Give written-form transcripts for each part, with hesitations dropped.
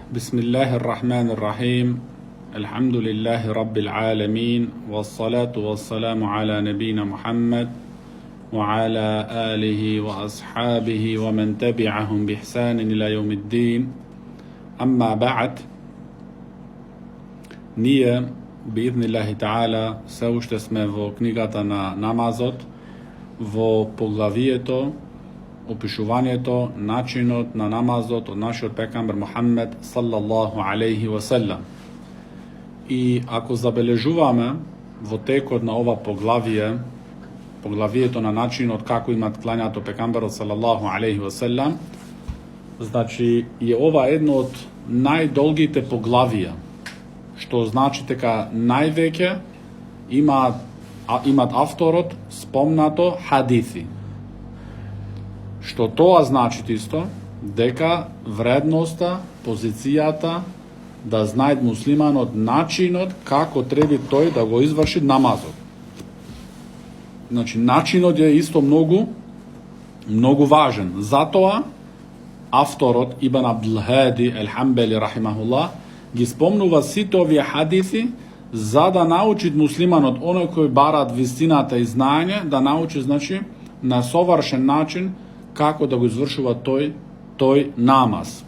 بسم الله الرحمن الرحيم الحمد لله رب العالمين والصلاة والسلام على نبينا محمد وعلى آله وأصحابه ومن تبعهم بإحسان إلى يوم الدين أما بعد Ние, биидниллахи таала, се уште сме во книгата на намазот, во поглавието, опишувањето, начинот на намазот од нашиот пекамбер Мухаммед саллаллаху алейхи васелам. И ако забележуваме во текот на ова поглавие, поглавието на начинот како имат клањато пекамберот саллаллаху алейхи васелам, значи е ова едно од најдолгите поглавија, што значи дека највеќе имат авторот спомнато хадиси. Што тоа значи исто дека вредноста, позицијата да знае муслиманот начинот како треба тој да го изврши намазот. Значи начинот е исто многу важен. Затоа авторот Ибн Абдул Хади Ел-Хамбели рахимахуллах ги спомнува сите овие хадиси за да научи муслиманот, оној кој барат вистината и знаење, да научи значи на совршен начин како да го извршува тој намаз.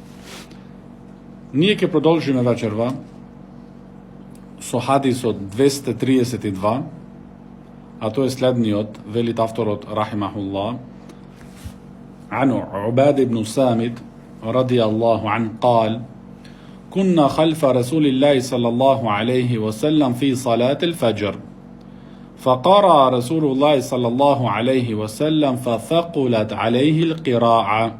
Ние ќе продолжиме вечерва со хадисот 232, а тој е следниот, велит авторот рахимахуллах, عن عبادة بن سامت رضي الله عنه قال: كنا خلف رسول الله صلى الله عليه وسلم في صلاة الفجر، فقرأ رسول الله صلى الله عليه وسلم فثقلت عليه القراءة،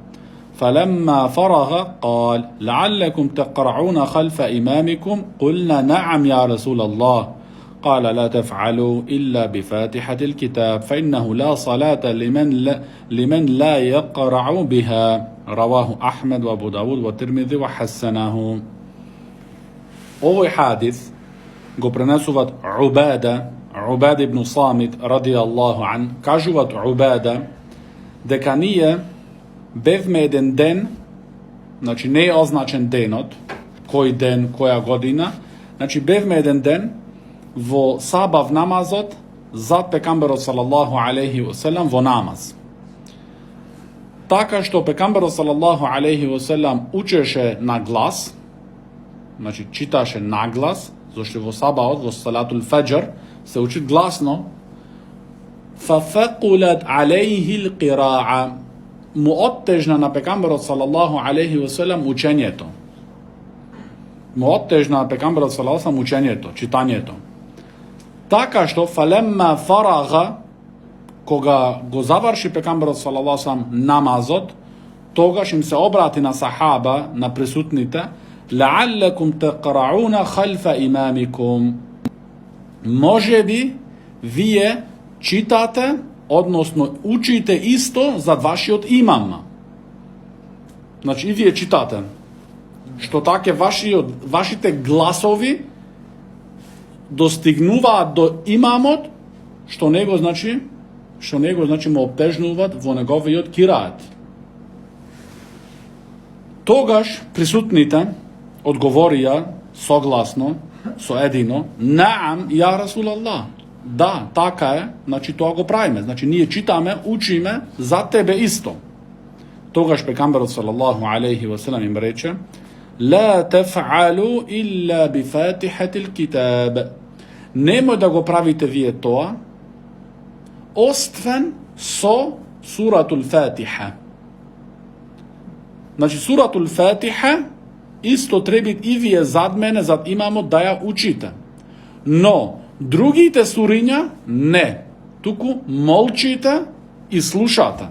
فلما فرغ قال: لعلكم تقرعون خلف إمامكم؟ قلنا: نعم يا رسول الله. قال: لا تفعلوا إلا بفاتحة الكتاب، فإنه لا صلاة لمن لا يقرع بها. رواه أحمد وأبو داود والترمذي وحسنه. Овој хадис го пренесуват Убада ибн Самит радијаллаху ан. Кажуват Убада дека ние бевме еден ден, значи не е означен денот, кој ден, која година, значи бевме еден ден во сабав намазот зад пекамберот салаллаху алейхи васелам во намаз. Така што пекамберот салаллаху алейхи васелам учеше на глас, значи читаше на глас, зашто во сабаот, во салатул фаџр, се учи гласно. فَثَقُلَتْ عَلَيْهِ الْقِرَاعَ, му оттежна на пекамберот салаллаху алейхи васелам учењето. Му оттежна на пекамберот салаллаху алейхи васелам учењето, читањето. Така што фалемма фарага, кога го заврши пекамберот салаллаху алейхи васелам намазот, тогаш им се обрати на сахаба, на присутните: لعلكم تقرعون خلف إمامكم, може би вие читате, односно учите исто за вашиот имам. Значи и вие читате, што така вашите гласови достигнуваат до имамот, што него значи му обтежнуваат во неговиот кираат. Тогаш присутните одговорија согласно, со едино: Наам, ја Расулаллах. Да, така е, значи тоа го правиме. Значи ние читаме, учиме за тебе исто. Тогаш пекамберот салаллаху алейхи васелам им рече: لا تفعلوا إلا بفاتحة الكتاب. Немој да го правите вие тоа, освен со суратул Фатиха. Значи суратул Фатиха исто треба и вие зад мене, зад имамот, да ја учите. Но другите суриња не. Туку молчите и слушате.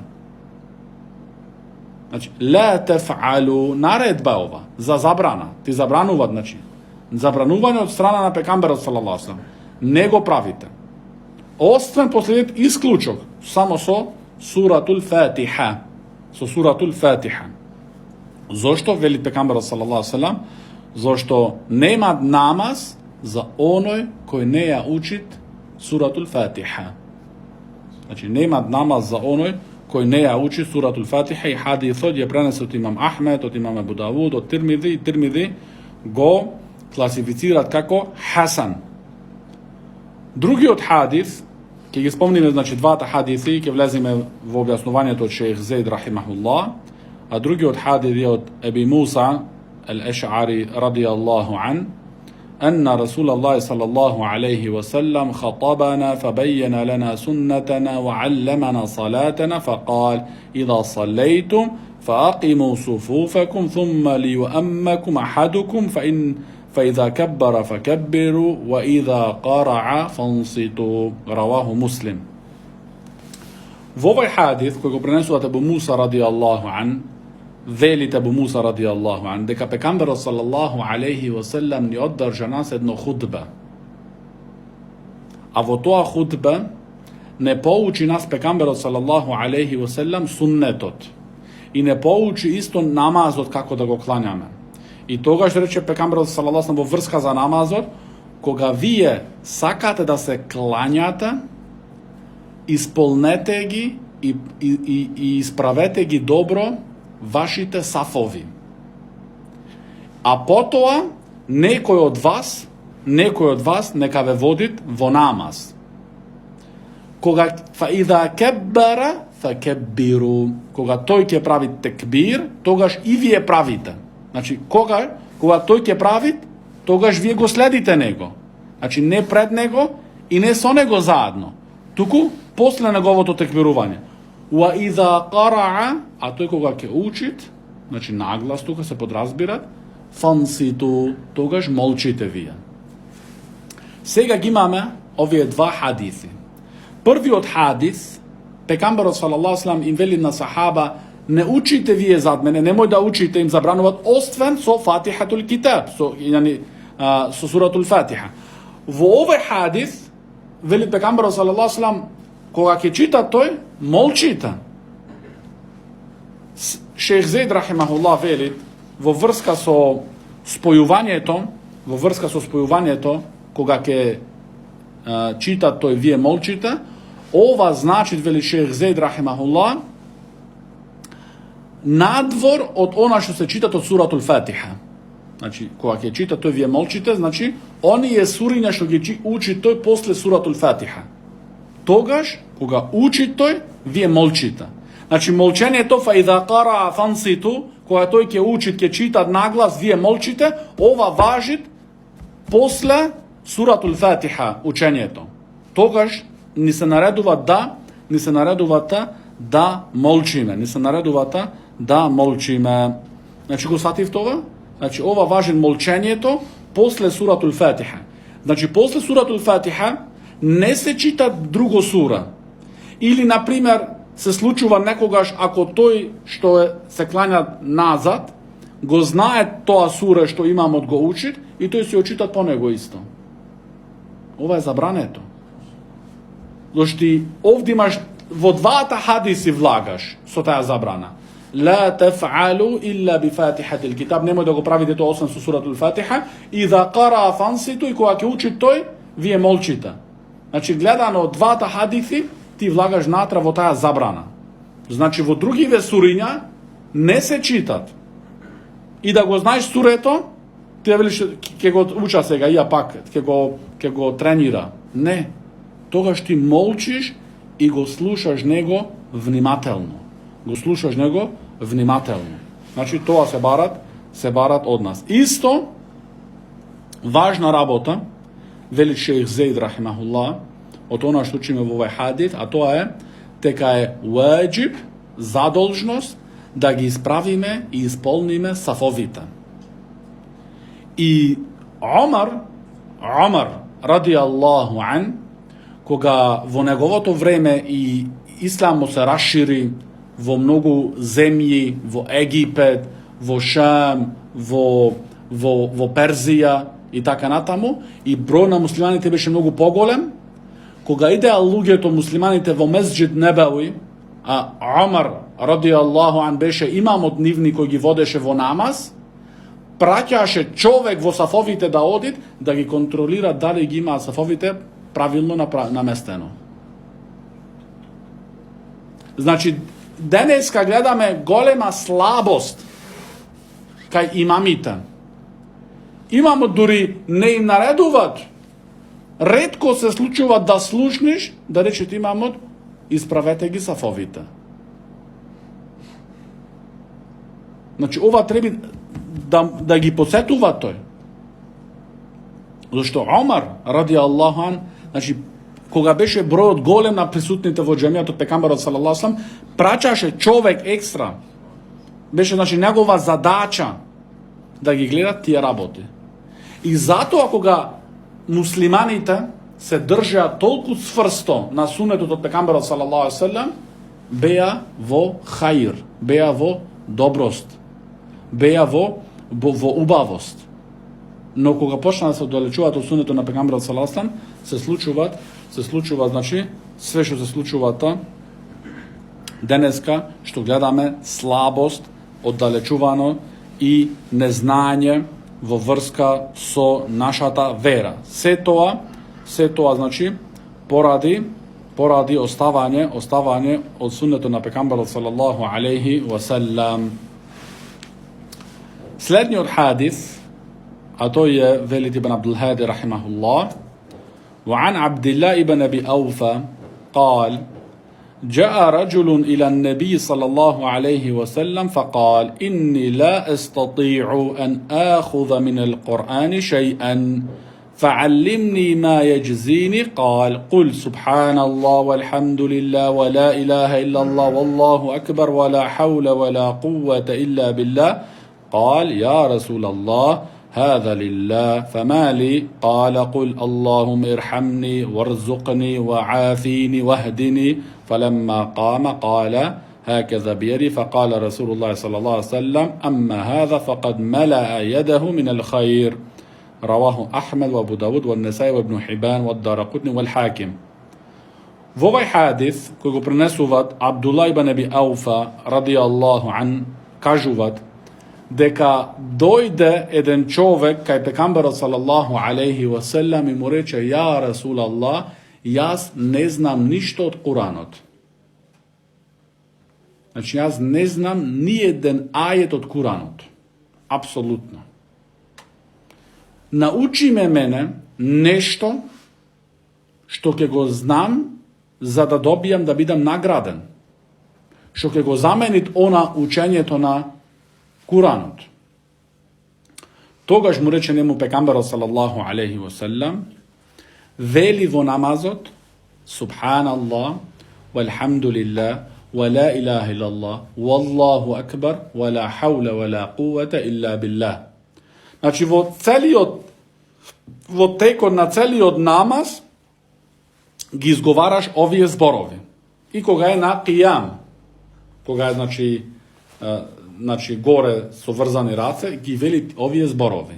Значи ла тефалу, наредба ова за забрана. Ти забрануваат, значи забранување од страна на пекамберот салаллаху алейхи васелам. Не го правите. Освен последниот исклучок, само со суратул Фатиха. Со суратул Фатиха. Зошто вели пекамберот салаллаху алейхи васелам? Зошто нема намаз за оној кој не ја учит суратул Фатиха. Значи нема намаз за оној кој не ја учи суратул Фатиха, и хадисот ја пренесе од имам Ахмед, од имам Абу Давуд, од Тирмизи, и Тирмизи го класифицират како хасан. Другиот хадис, ќе ги спомниме, значи, двата хадиси, ќе влеземе во објаснувањето од шејх Зейд рахимахуллах, а другиот хадис е од Еби Муса al-Ash'ari radiyallahu an, أن رسول الله صلى الله عليه وسلم خطبنا فبين لنا سنتنا وعلمنا صلاتنا فقال إذا صليتم فأقيموا صفوفكم ثم ليؤمكم أحدكم فإذا كبر فكبروا وإذا قرع فانصتوا رواه مسلم. Во овој хадис кој го пренесува Абу Муса радијаллаху ан, велит Абу Муса радијаллаху ан, дека пекамберот салаллаху алейхи ва селем ни оддржа нас едно худба. А во тоа худба не поучи нас пекамберот салаллаху алейхи ва селем суннетот. И не поучи исто намазот како да го кланяме. И тогаш рече пекамберот салаллаху алейхи ва селем во врска за намазот, кога вие сакате да се кланяте, исполнете ги и исправете ги добро вашите сафови. А потоа некој од вас нека ве водит во намаз. Кога фаида кеббара факеббиру, кога тој ќе прави текбир, тогаш и вие правите. Значи кога тој ќе прави, тогаш вие го следите него. Значи не пред него и не со него заедно, туку после неговото текбирување. Уа иза караа, а тој кога ќе учит, значи наглас тука се подразбират, фанситу, тогаш молчите вие. Сега ги имаме овие два хадиси. Првиот хадис, пекамберот салаллаху алейхи ва салем им вели на сахаба, не учите вие зад мене, немој да учите, им забрануваат, освен со Фатихатул Китаб, со суратул Фатиха. Во овој хадис, вели пекамберот салаллаху алейхи ва салем, кога ќе чита тој, молчите. Шејх Зейд рахимахуллах вели во врска со спојувањето, кога ќе чита тој, вие молчите, ова значи, вели шејх Зейд рахимахуллах, надвор од она што се читат од суратул Фатиха. Значи, кога ќе чита тој, вие молчите, значи, оние суриња што ги учи тој после суратул Фатиха. Тогаш, кога учи тој, вие молчите. Значи, молчењето, фаида кара фанситу, кога тој ќе учи, ќе чита наглас, вие молчите, ова важит после суратул Фатиха учењето. Тогаш ни се наредувата да молчиме. Значи, го сватив това? Значи, ова важи молчењето после суратул Фатиха. Значи, после суратул Фатиха не се чита друго сура. Или, например, се случува некогаш, ако тој што се клања назад, го знае тоа сура што имамот го учит, и тој се очитат по него исто. Ова е забрането. Зашто овде имаш, во двата хадиси влагаш со таа забрана. Ла таф'алу илла би Фатихатил Китаб, немој да го правите тоа освен со суратул Фатиха, и да кара фанситу, и кога ќе учи тој, вие молчите. Значи, гледано од двата хадиси, ти влагаш натра во таа забрана. Значи, во другиве суриња не се читат. И да го знаеш сурето, ти велиш, ќе го уча сега, ја пак, ќе го тренира. Не. Тогаш ти молчиш и го слушаш него внимателно. Значи, тоа се барат од нас. Исто, важна работа, вели шејх Зейд рахимахуллах, од она што учиме во овој хадис, а тоа е, дека е ваџиб, задолжност, да ги исправиме и исполниме сафовите. И Омар радијаллаху ан, кога во неговото време и исламот се расшири во многу земји, во Египет, во Шам, во Перзија и така натаму, и број на муслиманите беше многу поголем, кога идеа луѓето муслиманите во Месџид Небави, а Омар радијаллаху ан беше имамот нивни кој ги водеше во намаз, праќаше човек во сафовите да одит, да ги контролира дали ги има сафовите правилно наместено. Значи, денеска гледаме голема слабост кај имамите. Имамо дури не им наредуват. Ретко се случува да слушнеш, да речет имамот, исправете ги сафовите. Значи, ова треба да ги посетува тој. Зашто Омар, ради Аллаху ан, значи, кога беше бројот голем на присутните во џемијата од пекамберот салаллаху алейхи ва салам, прачаше човек екстра. Беше, значи, негова задача да ги гледат тие работи. И затоа кога муслиманите се држаа толку цврсто на сунетот од пекамберот салаллаху алейхи ва салам, беа во хаир, беа во доброст, беа во убавост. Но кога почна да се оддалечуваат од сунетот на пекамберот салаллаху алейхи ва салам, се случува, значи, све што се случува денеска, што гледаме слабост, оддалечувано и незнање во врска со нашата вера. Се тоа, значи, поради оставање од суннетот на пекамберот салаллаху алейхи ва салам. Следниот хадис, а тој е Велид ибн Абдул Хади рахимахуллах, وعن عبد الله بن أبي أوفى قال جاء رجل إلى النبي صلى الله عليه وسلم فقال إني لا أستطيع أن آخذ من القرآن شيئا فعلمني ما يجزيني قال قل سبحان الله والحمد لله ولا إله إلا الله والله أكبر ولا حول ولا قوة إلا بالله قال يا رسول الله هذا لله فما لي قال قل اللهم ارحمني وارزقني وعافيني واهدني فلما قام قال هكذا بيدي فقال رسول الله صلى الله عليه وسلم أما هذا فقد ملأ يده من الخير رواه أحمد وأبو داود والنسائي وابن حبان والدارقطني والحاكم. Во овај хадис кој го пренесуваат Абдулла ибн Аби Ауфа радијаллаху ан, кажуваат дека дојде еден човек кај пекамберот салаллаху алейхи ва салам и му рече: ја Расулаллах, јас не знам ништо од Куранот. Значи, јас не знам ни еден ајет од Куранот. Апсолутно. Научи ме мене нешто што ќе го знам за да добијам да бидам награден. Што ќе го заменит она учењето на Куранот. Тогаш му рече нему пекамберот салаллаху алейхи ва салам, вели во намазот Субханаллах, валхамдулиллах, ва ла илаха илlallah, валлаху акбар, ва ла хаула ва ла кувата илла биллах. Значи во текот на целиот намаз ги изговараш овие зборови. И кога е на қијам, кога е значи горе со врзани раце, ги вели овие зборови.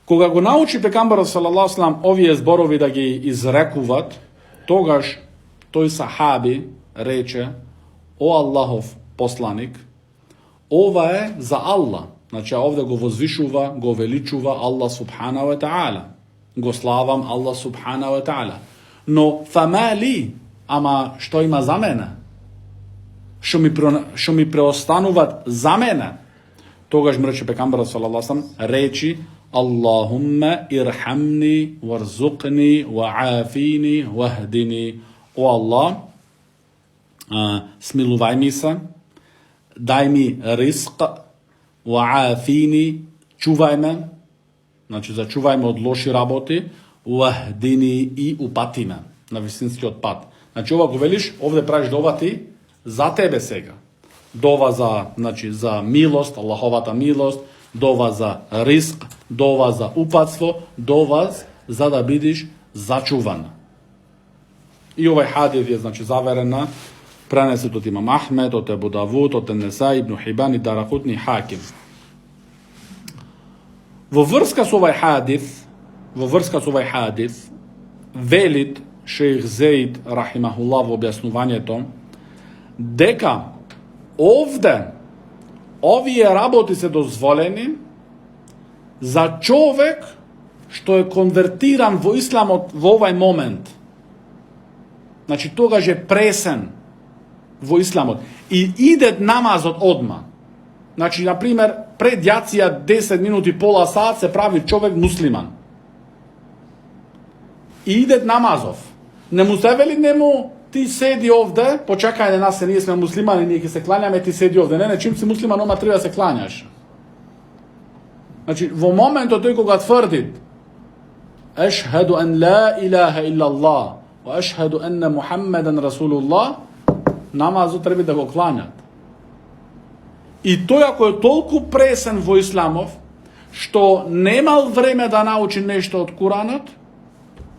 Кога го научи пекамберот салаллаху алейхи ва салам овие зборови да ги изрекуват, тогаш тој сахаби рече: о Аллахов посланик, ова е за Аллах. Значи овде го возвишува, го величува Аллах субхана ва таала. Го славам Аллах субхана ва таала. Но фамали, ама што има за мене? Што ми преостануваат за мене? Тогаш му рече пекамберот салаллаху алейхи ва салам, речи: Аллахумма ирхамни варзукни ваафини вахдини. О Аллах, смилувај ми се, дај ми риск, ваафини, чувај ме, значи зачувај ме од лоши работи, вахдини и упати ме на вистинскиот пат. Значи ова го велиш, овде правиш дова ти за тебе сега. Дова за милост, Аллаховата милост, дова за риск, дова за упатство, дова за да бидиш зачуван. И овај хадис е заверен на пренесет од имам Ахмед, од Абу Давуд, од Несаи, Ибн Хибан и Дарақутни Хаким. Во врска со овај хадис, велит шејх Зеид рахимахуллах во објаснувањето дека овде овие работи се дозволени за човек што е конвертиран во исламот во овај момент. Значи тогаш е пресен во исламот. И иде намазот одма. Значи, например, пред јација 10 минути, пола сат се прави човек муслиман. И иде намазов. Не му се вели нему, ти седи овде, почекај на нас, ние сме муслимани, ние ќе се клањаме, ти седи овде. Не, чим си муслиман, ома треба да се клањаш. Значи, во моментот тој кога тврди Ешхеду ан ла илаха illa Allah, wa ешхеду анна Мухаммедан Расулулlah, намазот треба да го клањат. И тој ако е толку пресен во исламов, што немал време да научи нешто од Куранот,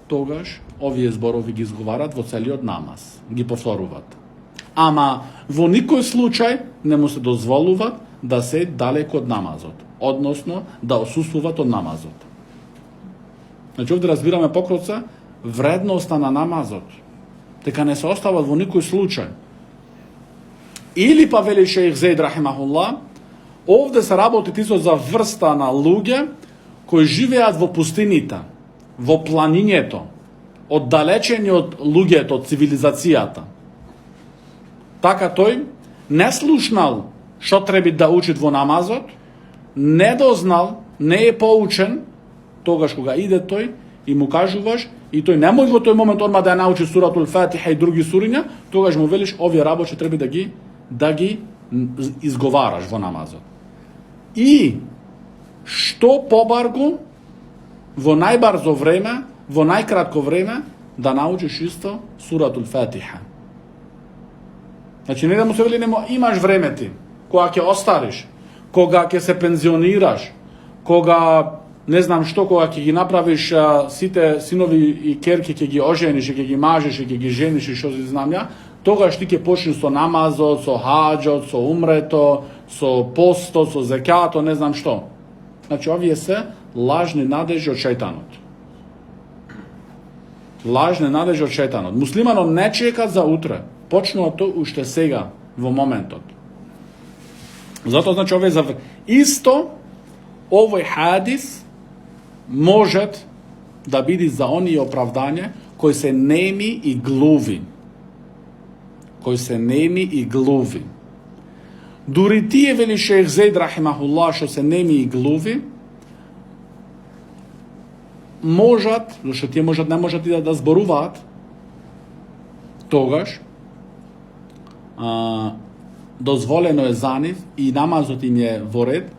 тогаш овие зборови ги изговарат во целиот намаз, ги повторуваат. Ама во никој случај не му се дозволува да се далеко од намазот, односно да осуствуваат од намазот. Значи овде разбираме покроца вредноста на намазот, дека не се остават во никој случај. Или па вели шејх Зейд рахимахуллах, овде се работи тисо за врста на луѓе кои живеат во пустините, во планињето, оддалечени од луѓето, од цивилизацијата. Така тој не слушнал што треба да учит во намазот, не дознал, не е поучен, тогаш кога иде тој и му кажуваш, и тој не може во тој момент одма да ја научи суратул Фатиха и други суриња, тогаш му велиш овие работи треба да ги изговараш во намазот. И што побаргу во најбарзо време, во најкратко време, да научиш исто суратул Фатиха. Значи не да му се вели немо имаш време ти, кога ќе остариш, кога ќе се пензионираш, кога не знам што, кога ќе ги направиш сите синови и керки, ќе ги ожениш, ќе ги мажеш, ќе ги жениш и што си знам ја, тогаш ти ќе почнеш со намазот, со хаџот, со умрето, со постот, со зекјатот, не знам што. Значи овие се лажни надежи од шејтанот. Лажни надежи од шејтанот. Муслиманот не чека за утре. Почнува тоа уште сега, во моментот. Затоа, значи, овој за... Исто, овој хадис може да биде за оние оправдање кои се неми и глуви. Кои се неми и глуви. Дури тие, вели шејх Зейд рахимахуллах, што се неми и глуви, можат, зашто тие не можат и да зборуваат, тогаш дозволено е за нив и намазот им е во ред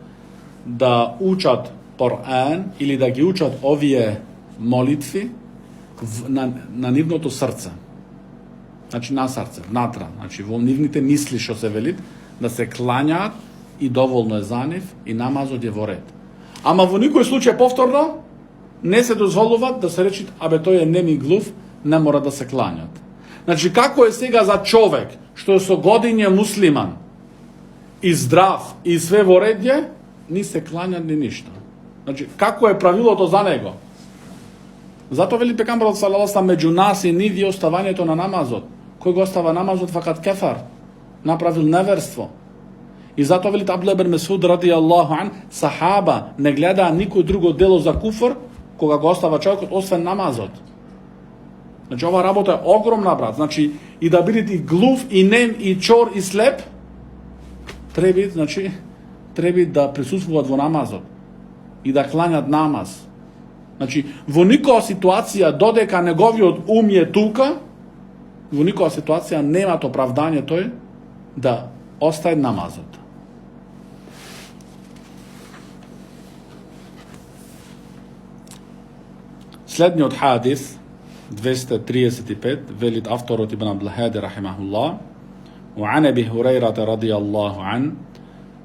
да учат Коран или да ги учат овие молитви на нивното срце. Значи на срце, внатра, значи во нивните мисли што се велит, да се клањаат и доволно е за нив и намазот е во ред. Ама во никој случај повторно не се дозволува да се речи, абе тој е неми глув, не мора да се клањат. Значи како е сега за човек што е со годиње муслиман и здрав и све во ред е, ни се клањат ни ништо. Значи како е правилото за него? Затоа вели пекамбарот салаллаху алейхи ва саллем, меѓу нас и нив е оставањето на намазот. Кој го остава намазот факат кефар, направил неверство. И затоа вели Абдуллах ибн Месуд радијаллаху ан, сахаба не гледаа никој друго дело за куфр кога го остава човекот освен намазот. Значи ова работа е огромна, брат. Значи и да бидете и глув, и нем, и чор, и слеп, треба да присуствуваат во намазот и да клањат намаз. Значи во никоја ситуација додека неговиот ум е тука, во никоја ситуација немат оправдање тој да остае намазот. Следниот хадис 235 велит авторот Ибн Абдул Хади рахимахуллах, وعن أبي هريرة رضي الله عنه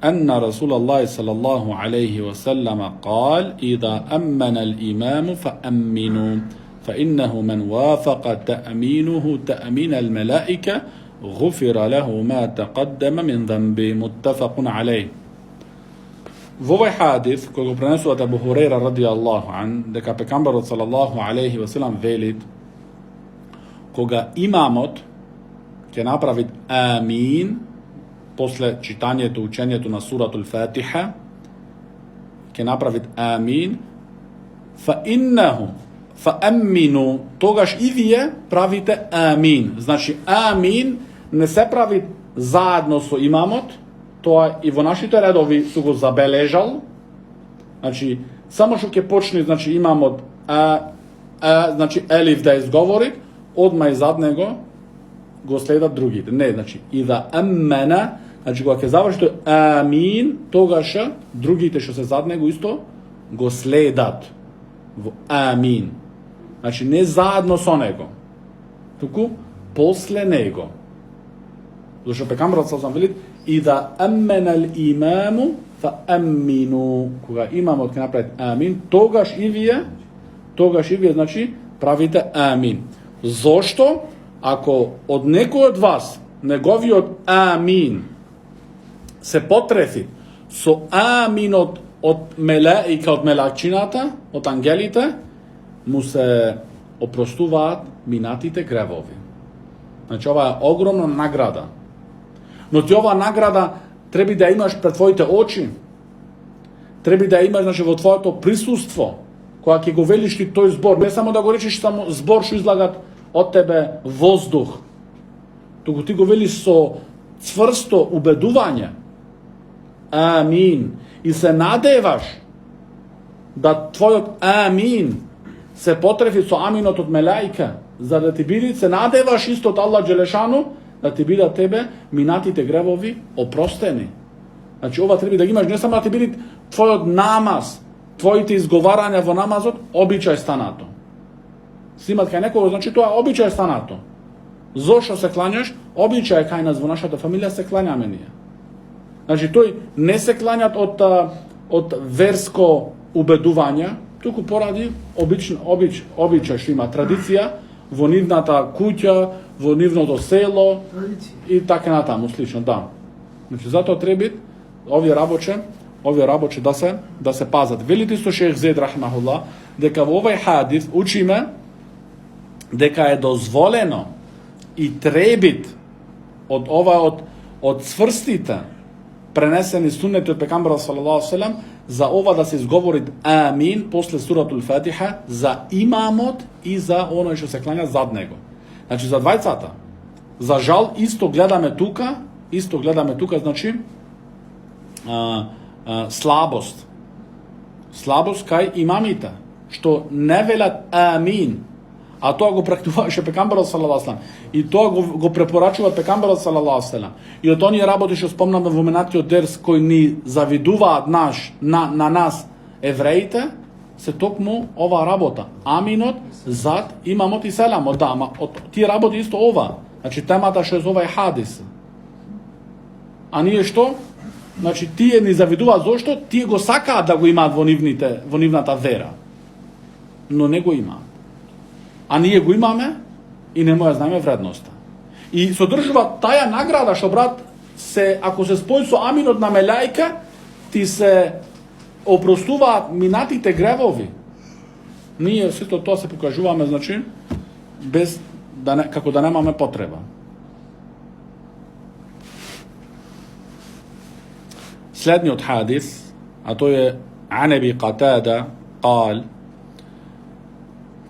أن رسول الله صلى الله عليه وسلم قال إذا أمن الإمام فأمنوا فإنه من وافق تأمينه تأمين الملائكة غفر له ما تقدم من ذنبه متفق عليه. Во овој хадис, кој го пренесуват Абу Хурейра радијаллаху ан, дека пекамбарот салаллаху алейхи ва селам велит, кога имамот ќе направи амин после читањето, учењето на суратул Фатиха, ќе направи амин, фааммину, тогаш и вие правите амин. Значи амин не се прави заедно со имамот, тоа и во нашите редови су го забележал. Значи, само што ќе почне, значи, имамот значи, елиф да изговори, одма и зад него го следат другите. Не, значи, и да аммена, значи, кога ќе заврши тој амин, тогаш другите што се зад него исто го следат во амин. Значи, не заедно со него, туку после него. Зашто пекамбарот саллаллаху алейхи вели и да аммена ал имаму фа аммину. Кога имамот ќе направи амин, тогаш и вие, значи, правите амин. Зошто? Ако од некој од вас неговиот амин се потрефи со аминот од мелаика, од мелачината, од ангелите, му се опростуваат минатите гревови. Значи, ова е огромна награда. Но ти оваа награда треба да имаш пред твоите очи. Треба да имаш, значи, во твоето присуство, кога ќе го велиш ти тој збор, не само да го речеш само збор што излагат од тебе воздух, туку ти го велиш со цврсто убедување. Амин. И се надеваш да твојот амин се потрефи со аминот од мелаика, за да ти биде, се надеваш исто од Аллах Джелешану, да ти бидат тебе минатите гревови опростени. Значи, ова треба да ги имаш, не само да ти биде твојот намаз, твоите изговарања во намазот, обичај станато. Снимат кај некој, значи тоа обичај станато. Зошто се клањаш? Обичај кај нас во нашата фамилија се клањаме ние. Значи, тој не се клањат од верско убедување, туку поради обичај што има традиција во нивната куќа, во нивното село и така натаму слично, да. Значи, затоа треба овие работи да се пазат. Велите со Шех Зейд рахимахуллах дека во овој хадис учиме дека е дозволено и требит од цврстите пренесени сунети од пекамбарот салаллаху алейхи ve sellem за ова да се изговори амин после суратул Фатиха за имамот и за оној што се клања зад него. Значи, за двајцата. За жал исто гледаме тука, значи слабост. Слабост кај имамите, што не велат амин, а тоа го практикуваше пекамбарот салаллаху алейхи ve sellem. И тоа го препорачува пекамбарот салаллаху алейхи ve sellem. И од оние работи што спомнаме во минатиот дерс кои ни завидуваат на нас евреите, се токму ова работа. Аминот зад имамот и селамот, да, од тие работи исто ова. Значи, темата што е за овај хадис. А ние што? Значи, тие ни завидуваат зошто? Тие го сакаат да го имаат во нивната вера. Но не го имаат. А ние го имаме и не може знаеме вредноста. И содржува таја награда што, брат, ако се спои со аминот на мелаика, ти се опростуваат минатите гревови. Ние сето тоа се покажуваме, значи, без како да немаме потреба. Следниот хадис, а тој е عن أبي قتادة قال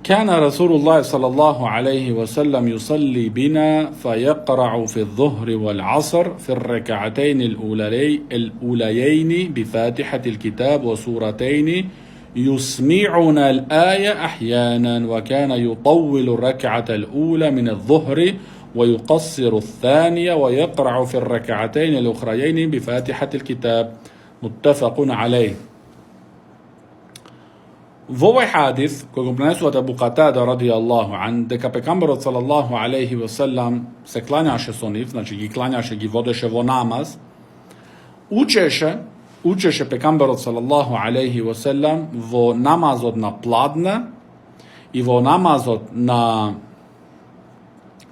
كان رسول الله صلى الله عليه وسلم يصلي بنا فيقرع في الظهر والعصر في الركعتين الأوليين بفاتحة الكتاب وسورتين يسمعنا الآية أحيانا وكان يطول الركعة الأولى من الظهر ويقصر الثانية ويقرع في الركعتين الأخريين بفاتحة الكتاب متفق عليه. Во овој хадис, кој го пренесуват Абу Катада радијаллаху ан, дека пекамбарот салаллаху алейхи ve sellem се клањаше со нив, значи ги клањаше, ги водеше во намаз, учеше пекамбарот салаллаху алейхи ve sellem во намазот на пладне и во намазот на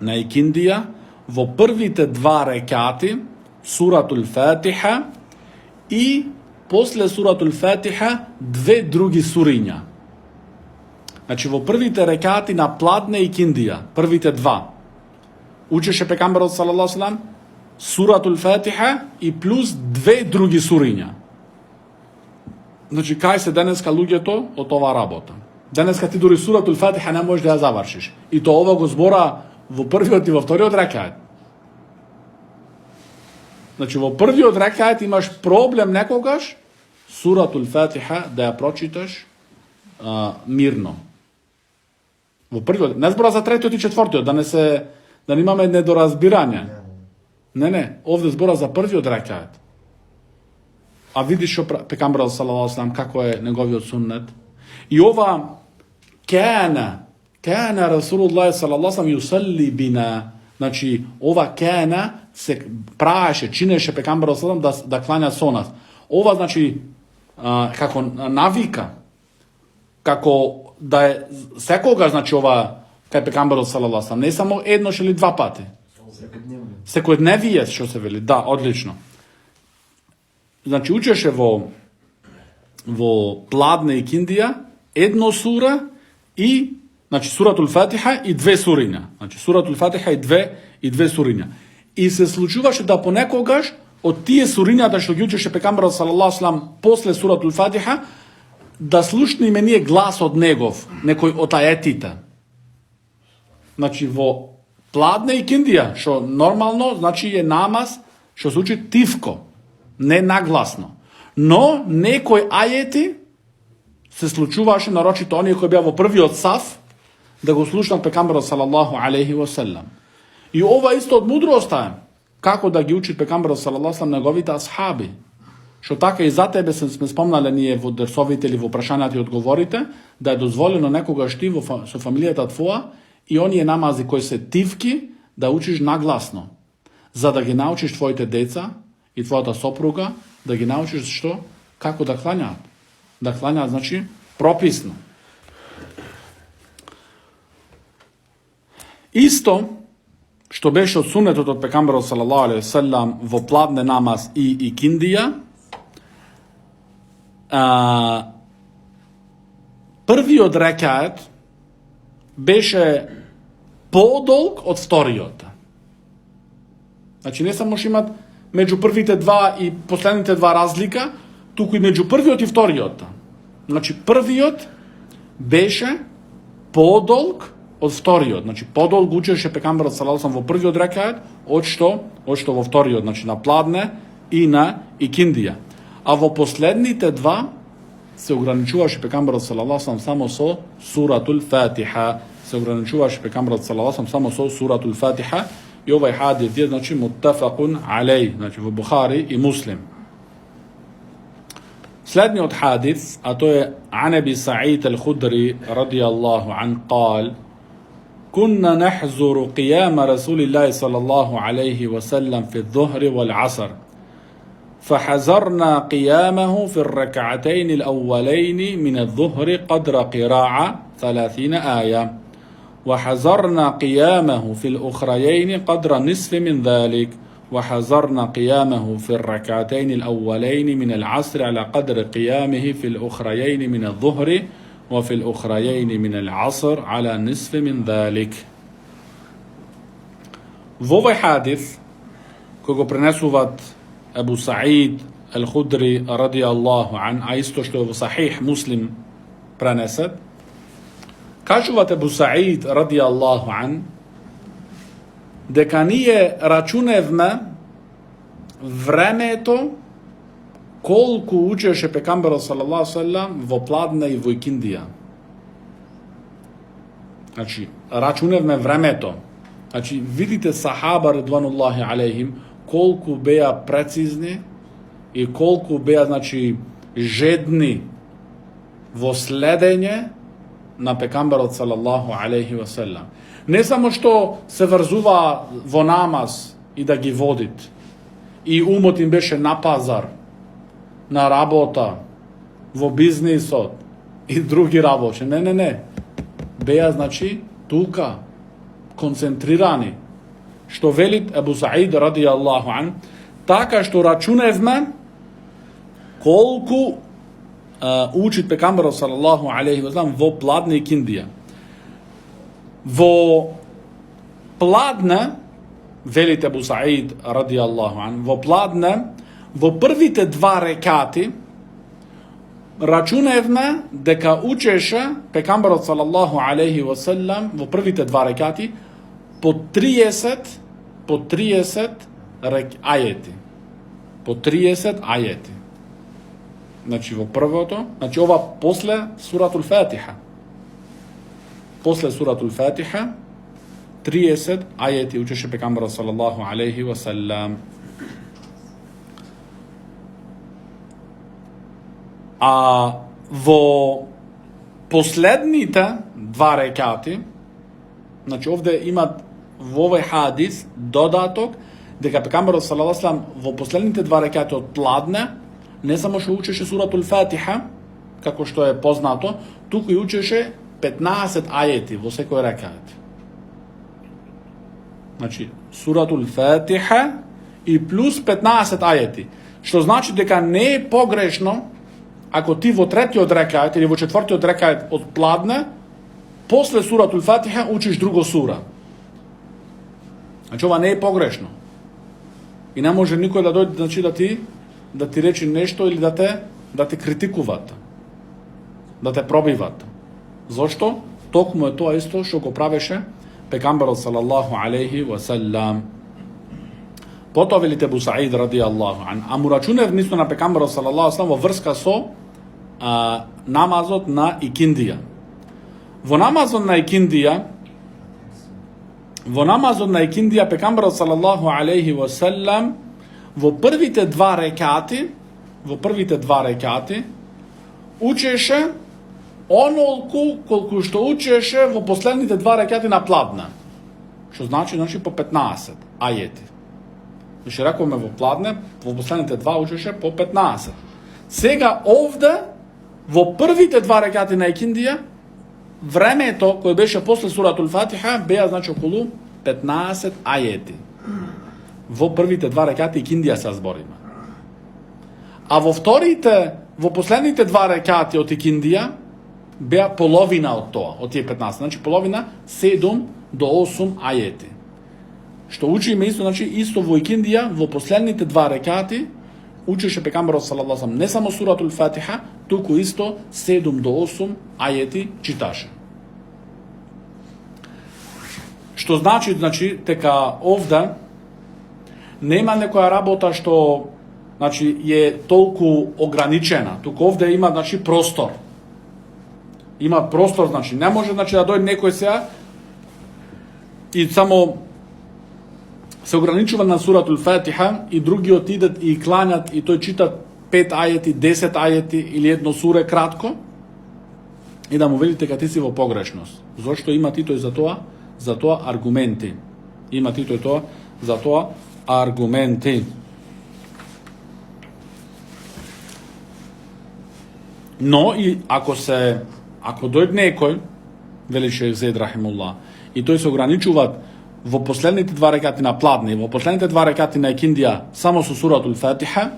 икиндија, во првите два рекати, суратул Фатиха и после суратул Фатиха две други суриња. Значи, во првите рекати на пладне и киндија, првите два, учеше пекамбарот салаллаху алейхи ve sellem суратул Фатиха и плюс две други суриња. Значи, кај се денеска луѓето од оваа работа? Денеска ти дури суратул Фатиха не можеш да ја завршиш. И тоа ова го збора во првиот и во вториот рекат. Значи во првиот рекаат имаш проблем некогаш суратул Фатиха да ја прочиташ мирно. Во првиот, не збора за третиот и четвртиот, да не имаме недоразбирање. Не, овде збора за првиот рекаат. А видиш што пекамберот салаллаху алейхи ва салам како е неговиот суннет. И ова кана Расулуллах салаллаху алейхи ва салам юсалли бина. Значи ова кана се праеше, чинеше пекамберот салаллаху алейхи ва салам да клања со нас. Ова значи како навика, како да е секогаш, значи ова кај пекамберот салаллаху алейхи ва салам, не само еднош или два пати. Секојдневие што се вели, да, одлично. Значи учеше во Пладне и Киндија едно сура и значи суратул Фатиха и две суриња. Значи суратул Фатиха и две суриња. И се случуваше да понекогаш од тие сурињата што ги учеше пекамберот салаллаху алейхи ва салам после суратул Фатиха да слушнеме ние глас од негов, некој од аетите. Значи во Пладне и Киндија, што нормално значи е намаз што се учи тивко, не нагласно. Но некои ајети се случуваше нарочито оние кои беа во првиот саф да го слушнат пекамберот салаллаху алейхи ва салам. И ова исто од мудроста е како да ги учи пекамберот салаллаху алейхи ва салам неговите асхаби. Што така и за тебе сме спомнале ние во дерсовите или во прашањата и одговорите, да е дозволено некогаш ти со фамилијата твоја и оние намази кои се тивки да учиш нагласно, за да ги научиш твоите деца и твојата сопруга, да ги научиш што? Како да клањаат. Да клањаат, значи, прописно. Исто, што беше од сунетот од пекамберот салаллаху алейхи ва салам во Пладне намаз и Киндија, првиот рекаат беше подолг од вториот. Значи не само што имат меѓу првите два и последните два разлика, туку и меѓу првиот и вториот. Значи првиот беше подолг од вториот. Значи подолг учеше пекамберот салаллаху алейхи ва салам во првиот рекаат од што во вториот, значи на Пладне и на Киндија. А во последните два се ограничуваше пекамберот салаллаху алейхи ва салам само со суратул Фатиха. Се ограничуваше пекамберот салаллаху алейхи ва салам само со суратул Фатиха. И овај хадис е значи муттафакун алеј, значи во Бухари и Муслим. Следниот хадис, а тоа е ан Аби Саид ал-Худри радијаллаху ан قال: كنا نحذر قيام رسول الله صلى الله عليه وسلم في الظهر والعصر فحذرنا قيامه في الركعتين الأولين من الظهر قدر قراءة 30 آية وحذرنا قيامه في الأخريين قدر نصف من ذلك وحذرنا قيامه في الركعتين الأولين من العصر على قدر قيامه في الأخريين من الظهر وفي الأخريين من العصر على نصف من ذلك. Во овој хадис кој го пренесуваат Абу Саид ал-Худри радијаллаху ан, а исто што е во Сахих Муслим пренесет, кажуваат Абу Саид радијаллаху ан дека ние рачуневме времето колку учеше пекамберот салаллаху алейхи ва салам во Пладне и во Киндија. Значи, рачуневме времето. Значи, видите сахаба редвануллахи алейхим колку беа прецизни и колку беа, значи, жедни во следење на пекамберот салаллаху алейхи ва салам. Не само што се врзува во намаз и да ги водит, и умот им беше на пазар, на работа, во бизнисот и други работи. Не. Беа, значи, тука, концентрирани. Што велит Абу Саид радијаллаху ан, така што рачуневме колку учит пекамберот салаллаху алейхи ва салам во Пладне и Киндија. Во Пладне, велит Абу Саид радијаллаху ан, во Пладне, во првите два рекати рачуневме дека учеше пекамберот салаллаху алейхи ва салам во првите два рекати по 30 ајети. по 30 ајети. Значи во првото, значи ова после суратул Фатиха. После суратул Фатиха 30 ајети учеше пегамберот салаллаху алейхи ва салам. А во последните два рекати, значи овде имат во овој хадис додаток дека пегамберот салаллаху алейхи ва салам во последните два рекати од пладне не само што учеше суратул Фатиха, како што е познато, туку и учеше 15 ајети во секој рекат. Значи, суратул Фатиха и плюс 15 ајети. Што значи дека не е погрешно ако ти во третиот рекат или во четвртиот рекат од пладне, после суратул Фатиха учиш друго сура. Значи, ова не е погрешно. И не може никој да дојде, значи, да ти рече нешто или да те критикуваат, да те пробиват. Зошто? Токму е тоа исто што го правеше пегамберот салаллаху алейхи ва салам. Потоа велите Абу Саид радијаллаху ан, а му рачунев нисто на пегамберот салаллаху алейхи ва салам во врска со намазот на икиндија. Во намазот на икиндија пегамберот салаллаху алейхи ва салам во првите два рекати учеше онолку колку што учеше во последните два рекати на пладне. Што значи по 15 ајети. Значи рекоме во пладне, во последните два учеше по 15. Сега овде во првите два рекати на икиндија времето кој беше после суратул Фатиха беа значи околу 15 ајети. Во првите два рекати икиндија се збориме. А во последните два рекати од икиндија беа половина од тоа, од тие 15, значи половина 7 до 8 ајети. Што учиме исто, значи исто во икиндија, во последните два рекати учеше пегамберот салаллаху алейхи ва салам не само суратул Фатиха, туку исто 7 до 8 ајети читаше. Што значи дека овде нема некоја работа што значи е толку ограничена, туку овде има значи простор. Има простор, значи не може значи да дојде некој сега и само се ограничува на суратул Фатиха и другиот идат и кланјат и тој читат 5 ајети, 10 ајети или едно суре кратко и да му велите дека ти си во погрешност. Зошто има и тој за тоа аргументи. Има и тој за тоа аргументи. Но и ако дојде некој, вели шејх Зейд рахимуллах, и тој се ограничува во последните два рекати на пладни, во последните два рекати на икиндија само со суратул Фатиха,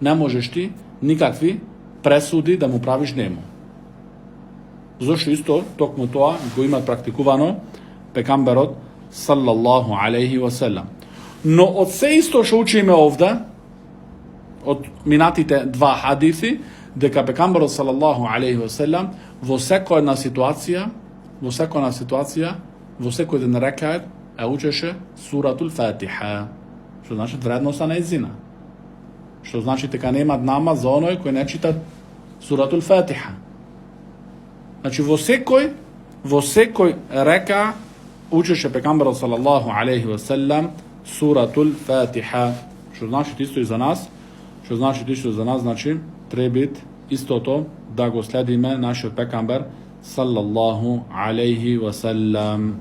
не можеш ти никакви пресуди да му правиш нему. Зошто исто токму тоа го имат практикувано пегамберот саллаллаху алейхи ва салам. Но од се исто што учиме овде, од минатите два хадиси, дека пегамберот саллаллаху алейхи ва салам во секоја ситуација, во секој ден рекаат учеше суратул Фатиха. Што значи вредноста на езина. Што значи дека нема намаз за оној кој не чита суратул Фатиха. Значи во секој река учеше пегамберот саллаллаху алейхи ва салам суратул Фатиха. Што значи исто и за нас, значи треба истото да го следиме нашиот пегамбер саллаллаху алейхи ва салам.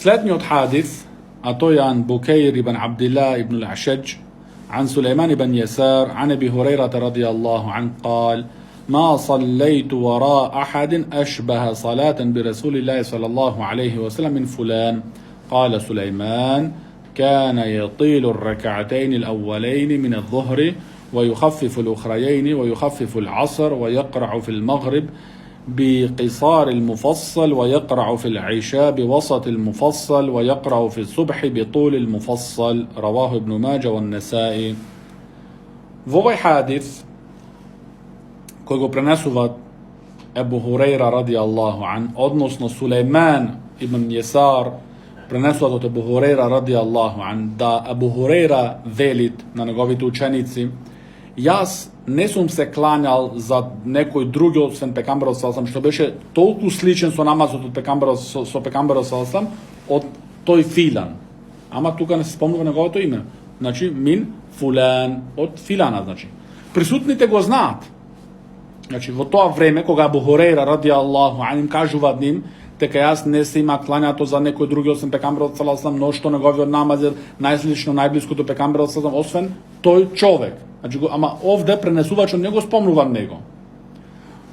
Следниот хадис, а тој е ан Букейр ибн Абдилlah ибн al-Ashaj, عن سليمان بن يسار عن أبي هريرة رضي الله عنه قال: ما صليت وراء أحد أشبه صلاة برسول الله صلى الله عليه وسلم من فلان. قال سليمان: كان يطيل الركعتين الأولين من الظهر ويخفف الأخريين ويخفف العصر ويقرع في المغرب بقصار المفصل ويقرع في العشاء بوسط المفصل ويقرع في الصبح بطول المفصل. رواه ابن ماجه والنسائي. Во овој хадис кој го пренесуваат Ебу Хурейра радијаллаху ан, односно Сулейман ибн Јесар пренесуват од Абу Хурейра ради Аллаху ан, да Абу Хурейра велит на неговите ученици, јас не сум се клањал за некој други освен пекамберот салсам, што беше толку сличен со намазот од пекамберот со пекамберот салсам, од тој филан. Ама тука не се спомнува неговото име. Значи мин фулан од филана, значи. Присутните го знаат. Значи во тоа време кога Абу Хурейра ради Аллаху ан им кажуваат ним дека јас не се има клањато за некој други освен пекамберот салсам, но што неговиот намаз е најслично најблиску до пекамберот салсам, освен тој човек. Значи, ама овде пренесувачот не го спомнува него.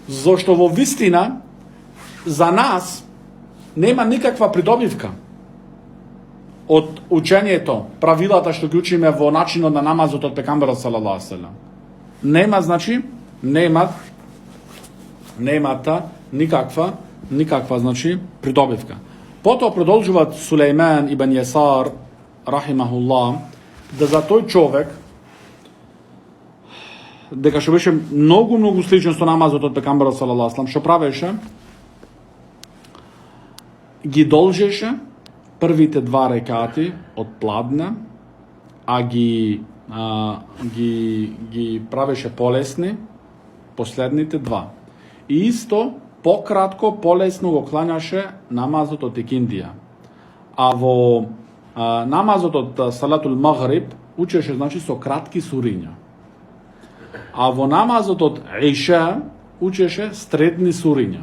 Зошто во вистина за нас нема никаква придобивка од учењето, правилата што ги учиме во начинот на намазот од пекамберот салаллаху алейхи ва селем. Нема, значи, немата никаква значи придобивка. Потоа продолжуваат Сулејман ибн Јасар рахимахуллах да за тој човек дека што беше многу сличен со намазот од пекамберот салаллаху алейхи ва селем, што правеше? Ги должеше првите 2 рекати од пладне, а ги правеше полесни последните 2. И исто пократко, полесно го клањаше намазот од икиндија. А во намазот од салатул магриб учеше значи со кратки суриња. А во намазот од Иша учеше средни суриња.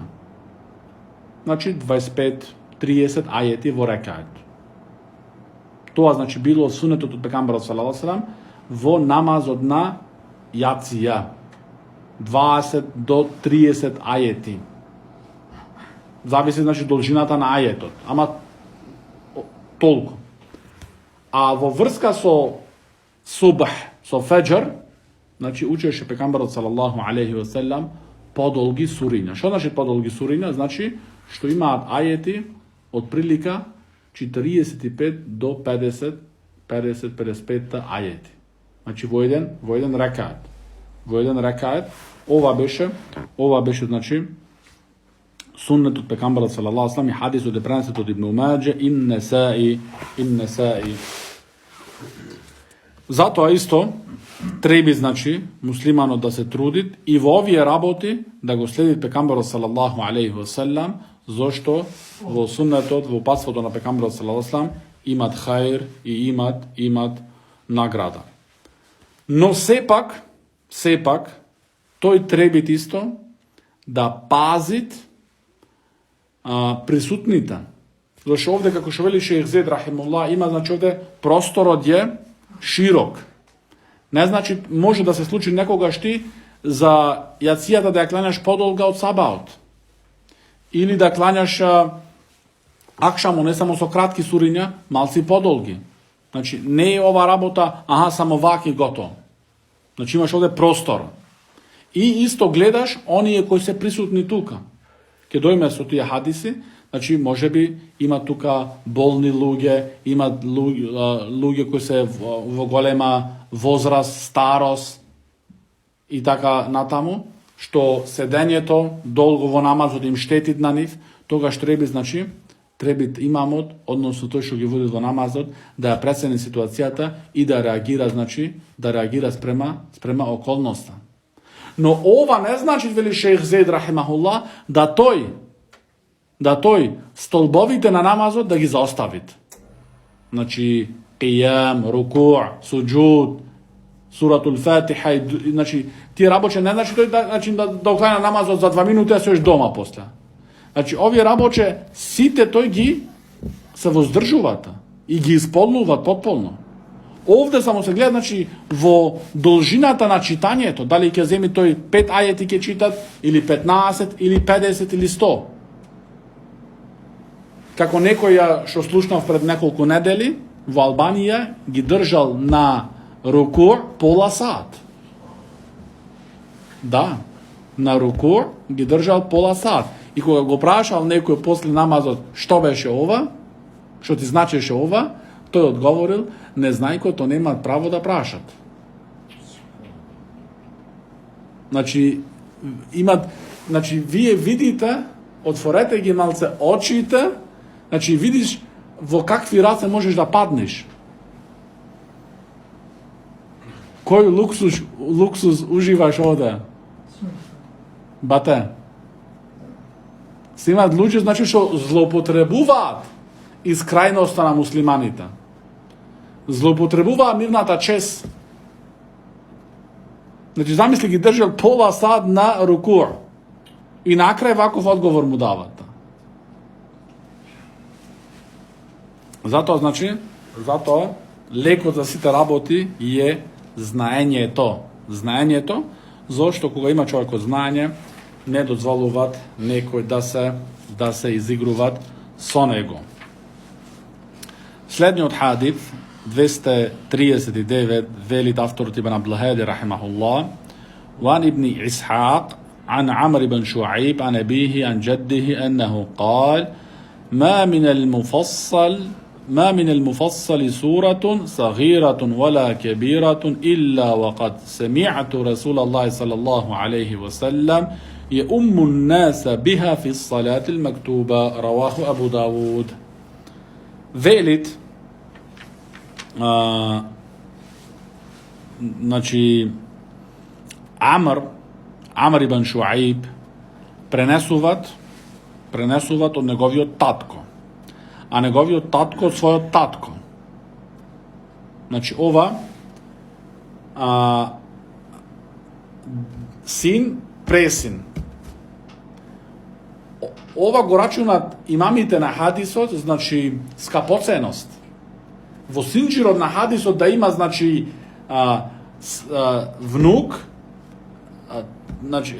Значи 25-30 ајети во рекаат. Тоа значи било сунетот од пекамберот салаллаху алейхи ва селем во намазот на јација. 20 до 30 ајети. Зависи значи должината на ајетот. Ама толку. А во врска со субх, со феџр, значи учеше пекамберот салаллаху алейхи ва селем подолги суриња. Што значи подолги суриња? Значи што имаат ајети од прилика 45 до 50-55 ајети. Значи во еден рекаат. Во еден рекаат ова беше значи суннетот пекамберот салаллаху алейхи ва селем и хадисот е пренесет од Ибн Маџе ин Несаи. Затоа исто треби значи муслиманот да се труди и во овие работи да го следи пекамберот салаллаху алейхи ва селем, зошто во суннетот, во патството на пекамберот салаллаху алейхи ва селем имат хаир и имат награда. Но сепак тој треби исто да пазит присутните. Зашто овде, како што вели Шејх Зед рахимуллах, има значи овде просторот е широк. Не значи може да се случи некогаш ти за јацијата да ја клањаш подолга од сабаот. Или да клањаш акшамо не само со кратки суриња, малци подолги. Значи не е ова работа, само ваки готово. Значи имаш овде простор. И исто гледаш оние кои се присутни тука. Ке дојме со тие хадиси, значи можеби има тука болни луѓе, има луѓе кои се во голема возраст, старост и така натаму, што седењето долго во намазот им штети на нив, тогаш треба имамот, односно тој што ги води во намазот, да ја прецени ситуацијата и да реагира, спрема околноста. Но ова не значи, вели Шејх Зейд рахимахуллах, да тој столбовите на намазот да ги заоставит. Значи қијам, рукуъ, суџуд, суратул фатиха, значи тие работи не значи тој да оклanja намазот за 2 минути, а се дома после. Значи овие работи сите тој ги се воздржуваат и ги исполнуваат потполно. Овде само се гледа, значи, во должината на читањето, дали ќе земи тој 5 ајети ќе читат, или 15, или 50, или 100. Како некој што слушнав пред неколку недели, во Албанија ги држал на рукуъ пола сат. Да, на рукуъ ги држал пола сат. И кога го прашал некој после намазот што беше ова, што ти значеше ова, тој одговорил, не знајкото немаат право да прашат. Значи, вие видите, отворете ги малце очите, значи видиш во какви раце можеш да паднеш? Кој луксус уживаш овде? Бате. Се имаат луѓе, значи, што злоупотребуваат искрајноста на муслиманите. Злоупотребуваат нивната чест. Значи, замисли ги држал пола сад на рукур. И накрај ваков одговор му дават. Затоа лекот за сите работи е знаењето. Знаењето, зашто кога има човекот знаење, не дозволуваат некој да се изигруваат со него. Следниот хадис, 239, велит авторот Ибн Абдул-Хади рахимахуллах, وعن ابن إسحاق عن عمرو بن شعيب عن أبيه عن جده أنه قال ما من المفصل سورة صغيرة ولا كبيرة إلا وقد سمعت رسول الله صلى الله عليه وسلم يؤم الناس بها في الصلاة المكتوبة. رواه أبو داود. Velit, znači Amr ibn Šuaib пренесуваат од неговиот татко, а неговиот татко од својот татко. Значи ова син пресин. Ова го рачунат имамите на хадисот, значи скапоценост. Во синџирот на хадисот да има, значи внук, значи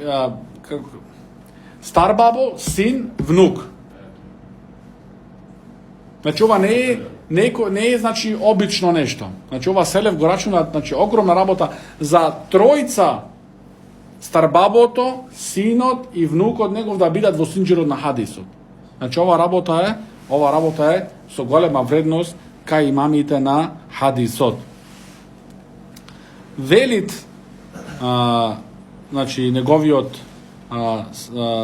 стар бабо, син, внук. Значи ова не е значи обично нешто. Значи ова селев го рачунат, значи огромна работа за тројца, старбабото, синот и внукот негов да бидат во синџирот на хадисот. Значи ова работа е со голема вредност кај имамите на хадисот. Велит значи неговиот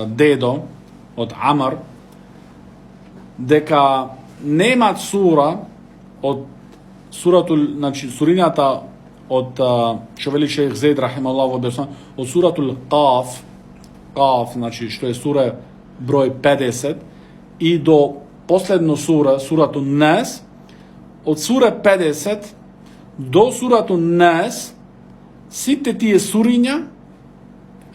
дедо од Амр дека немат сура од значи сурината од што вели шејх Зейд рахималлаху објаснува од суратул Каф, значи што е сура број 50 и до последно сурату Нас, од сура 50 до сурату Нас, сите тие суриња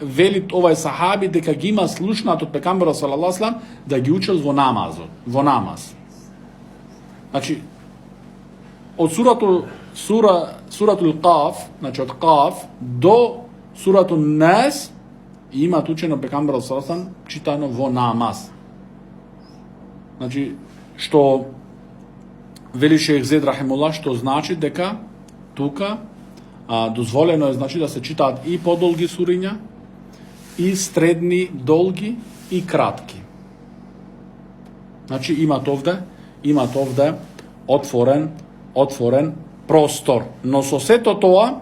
велит овај сахаби дека ги има слушнат од пекамберот салаллаху алейхи ва салам да ги учел во намаз. Значи од суратул Каф, значи од Каф до сурату Нас имаат учено пекамберот салаллаху алейхи ва салам читано во намаз. Значи што вели шејх Зейд рахимуллах, што значи дека тука дозволено е, значи, да се читаат и подолги суриња, и средни, долги и кратки. Значи имат овде отворен простор. Но со сето тоа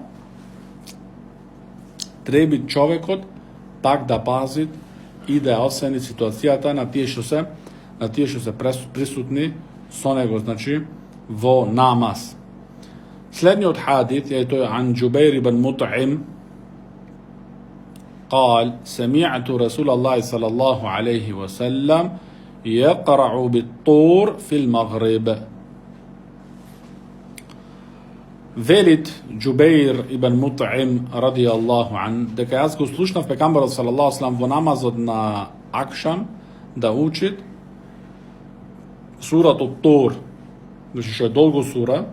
треба човекот пак да пази и да оцени ситуацијата на тие што се присутни со него, значи во намаз. Следниот хадис е тој عن جبير بن مطعم قال سمعت رسول الله صلى الله عليه وسلم يقرع بالطور في المغرب. Велит Джубеир ибн Мут'им радијаллаху ан дека јас го слушнав пекамберот салаллаху алейхи ва салам во намазот на акшам да учит суратот Тур, значи што е долго сура,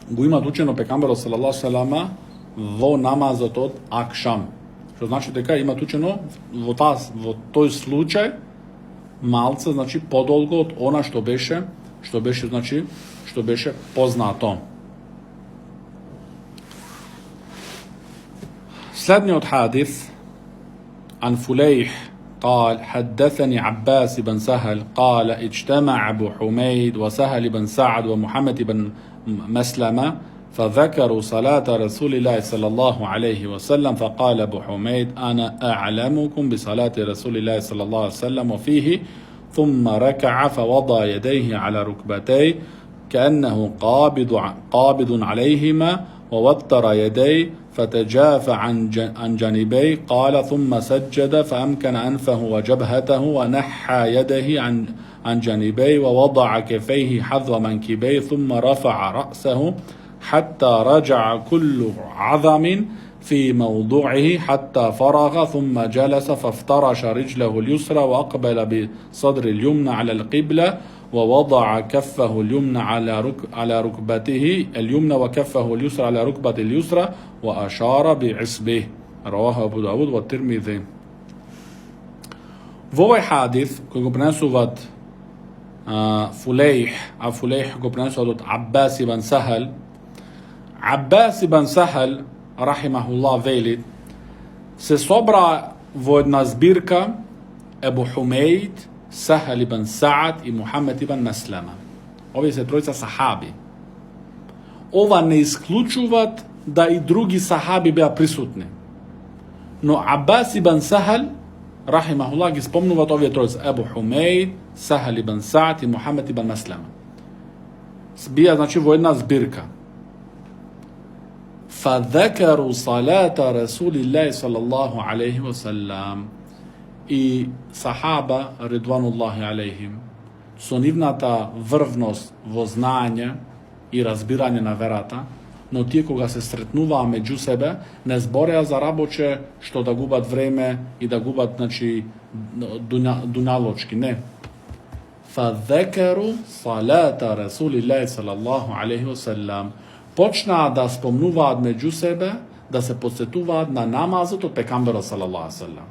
го имат учено пекамберот салаллаху алейхи ва салам во намазот од акшам. Што значи дека имат учено во тој случај малце, значи подолго од она што беше познато. Следниот حادث عن فليح قال حدثني عباس بن سهل قال اجتمع أبو حميد وسهل بن سعد ومحمد بن مسلمة فذكروا صلاة رسول الله صلى الله عليه وسلم فقال أبو حميد أنا أعلمكم بصلاة رسول الله صلى الله عليه وسلم وفيه ثم ركع فوضع يديه على ركبتيه كأنه قابض عليهما ووتر يديه فتجافى عن جانبيه. قال ثم سجد فأمكن أنفه وجبهته ونحى يديه عن جانبيه ووضع كفيه حذو منكبيه ثم رفع رأسه حتى رجع كل عظم في موضوعه حتى فرغ ثم جلس فافترش رجله اليسرى وأقبل بصدر اليمنى على القبلة ووضع كفه اليمنى على ركبته اليمنى وكفه اليسرى على ركبة اليسرى وأشار بعصبه. رواه أبو داود والترمذي. В ovaj hadith koji go prenesuvat Fulejh, a Fulejh go prenesuvat od Abbas ibn Sahal. Abbas ibn Sahal, rahimahullah, veli se sobra vo jedna zbirka Ebu Humeid, Sahal ibn Sa'ad i Muhammed ibn Maslama. Ovi se trojica sahabi. Ova ne isključuvat da i drugi sahabi bea prisutni. No Abbas ibn Sahal, rahimahullah, gi spomnuvat ovi trojica Ebu Humeid, Sahal ibn Sa'ad i Muhammed ibn Maslama. Bija znači vo jedna zbirka. فذكروا صلاة رسول الله صلى الله عليه وسلم i sahaba ridvanullahi alejhim su nivnata vrvnost vo znanje i razbiranje na verata, no ti koga se sretnuva među sebe ne zboreja za raboče što da gubat vreme i da gubat znači dunjaločki, ne. فذكروا صلاة رسول الله صلى الله عليه وسلم počna da spomnuvad među sebe, da se podsjetuvad na namazot od pekambera sallallahu alaihi sallam.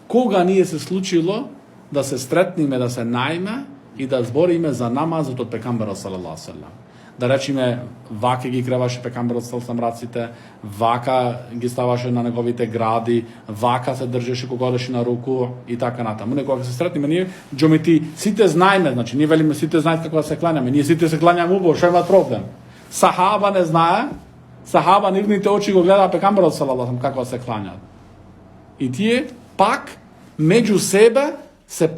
Koga nije se slučilo da se stretnime, da se najme i da zborime za namazot od pekambera sallallahu alaihi sallam. Da rečime, vake gi krevaše pekambera sallallahu alaihi sallam racite, vaka gi stavaše na negovite gradi, vaka se držeše kogodeši na ruku i tako natamo. Nekoga se stretnime, nije, džo ti site znajme, znači nije velime site znajte kako da se klanjame, nije site se klanjame ubo, što ima problem. Sahaba ne znaje, sahaba nivnite oči go gleda pekambera sallallahu alaihi sallam kako se klanja. I tije pak među sebe se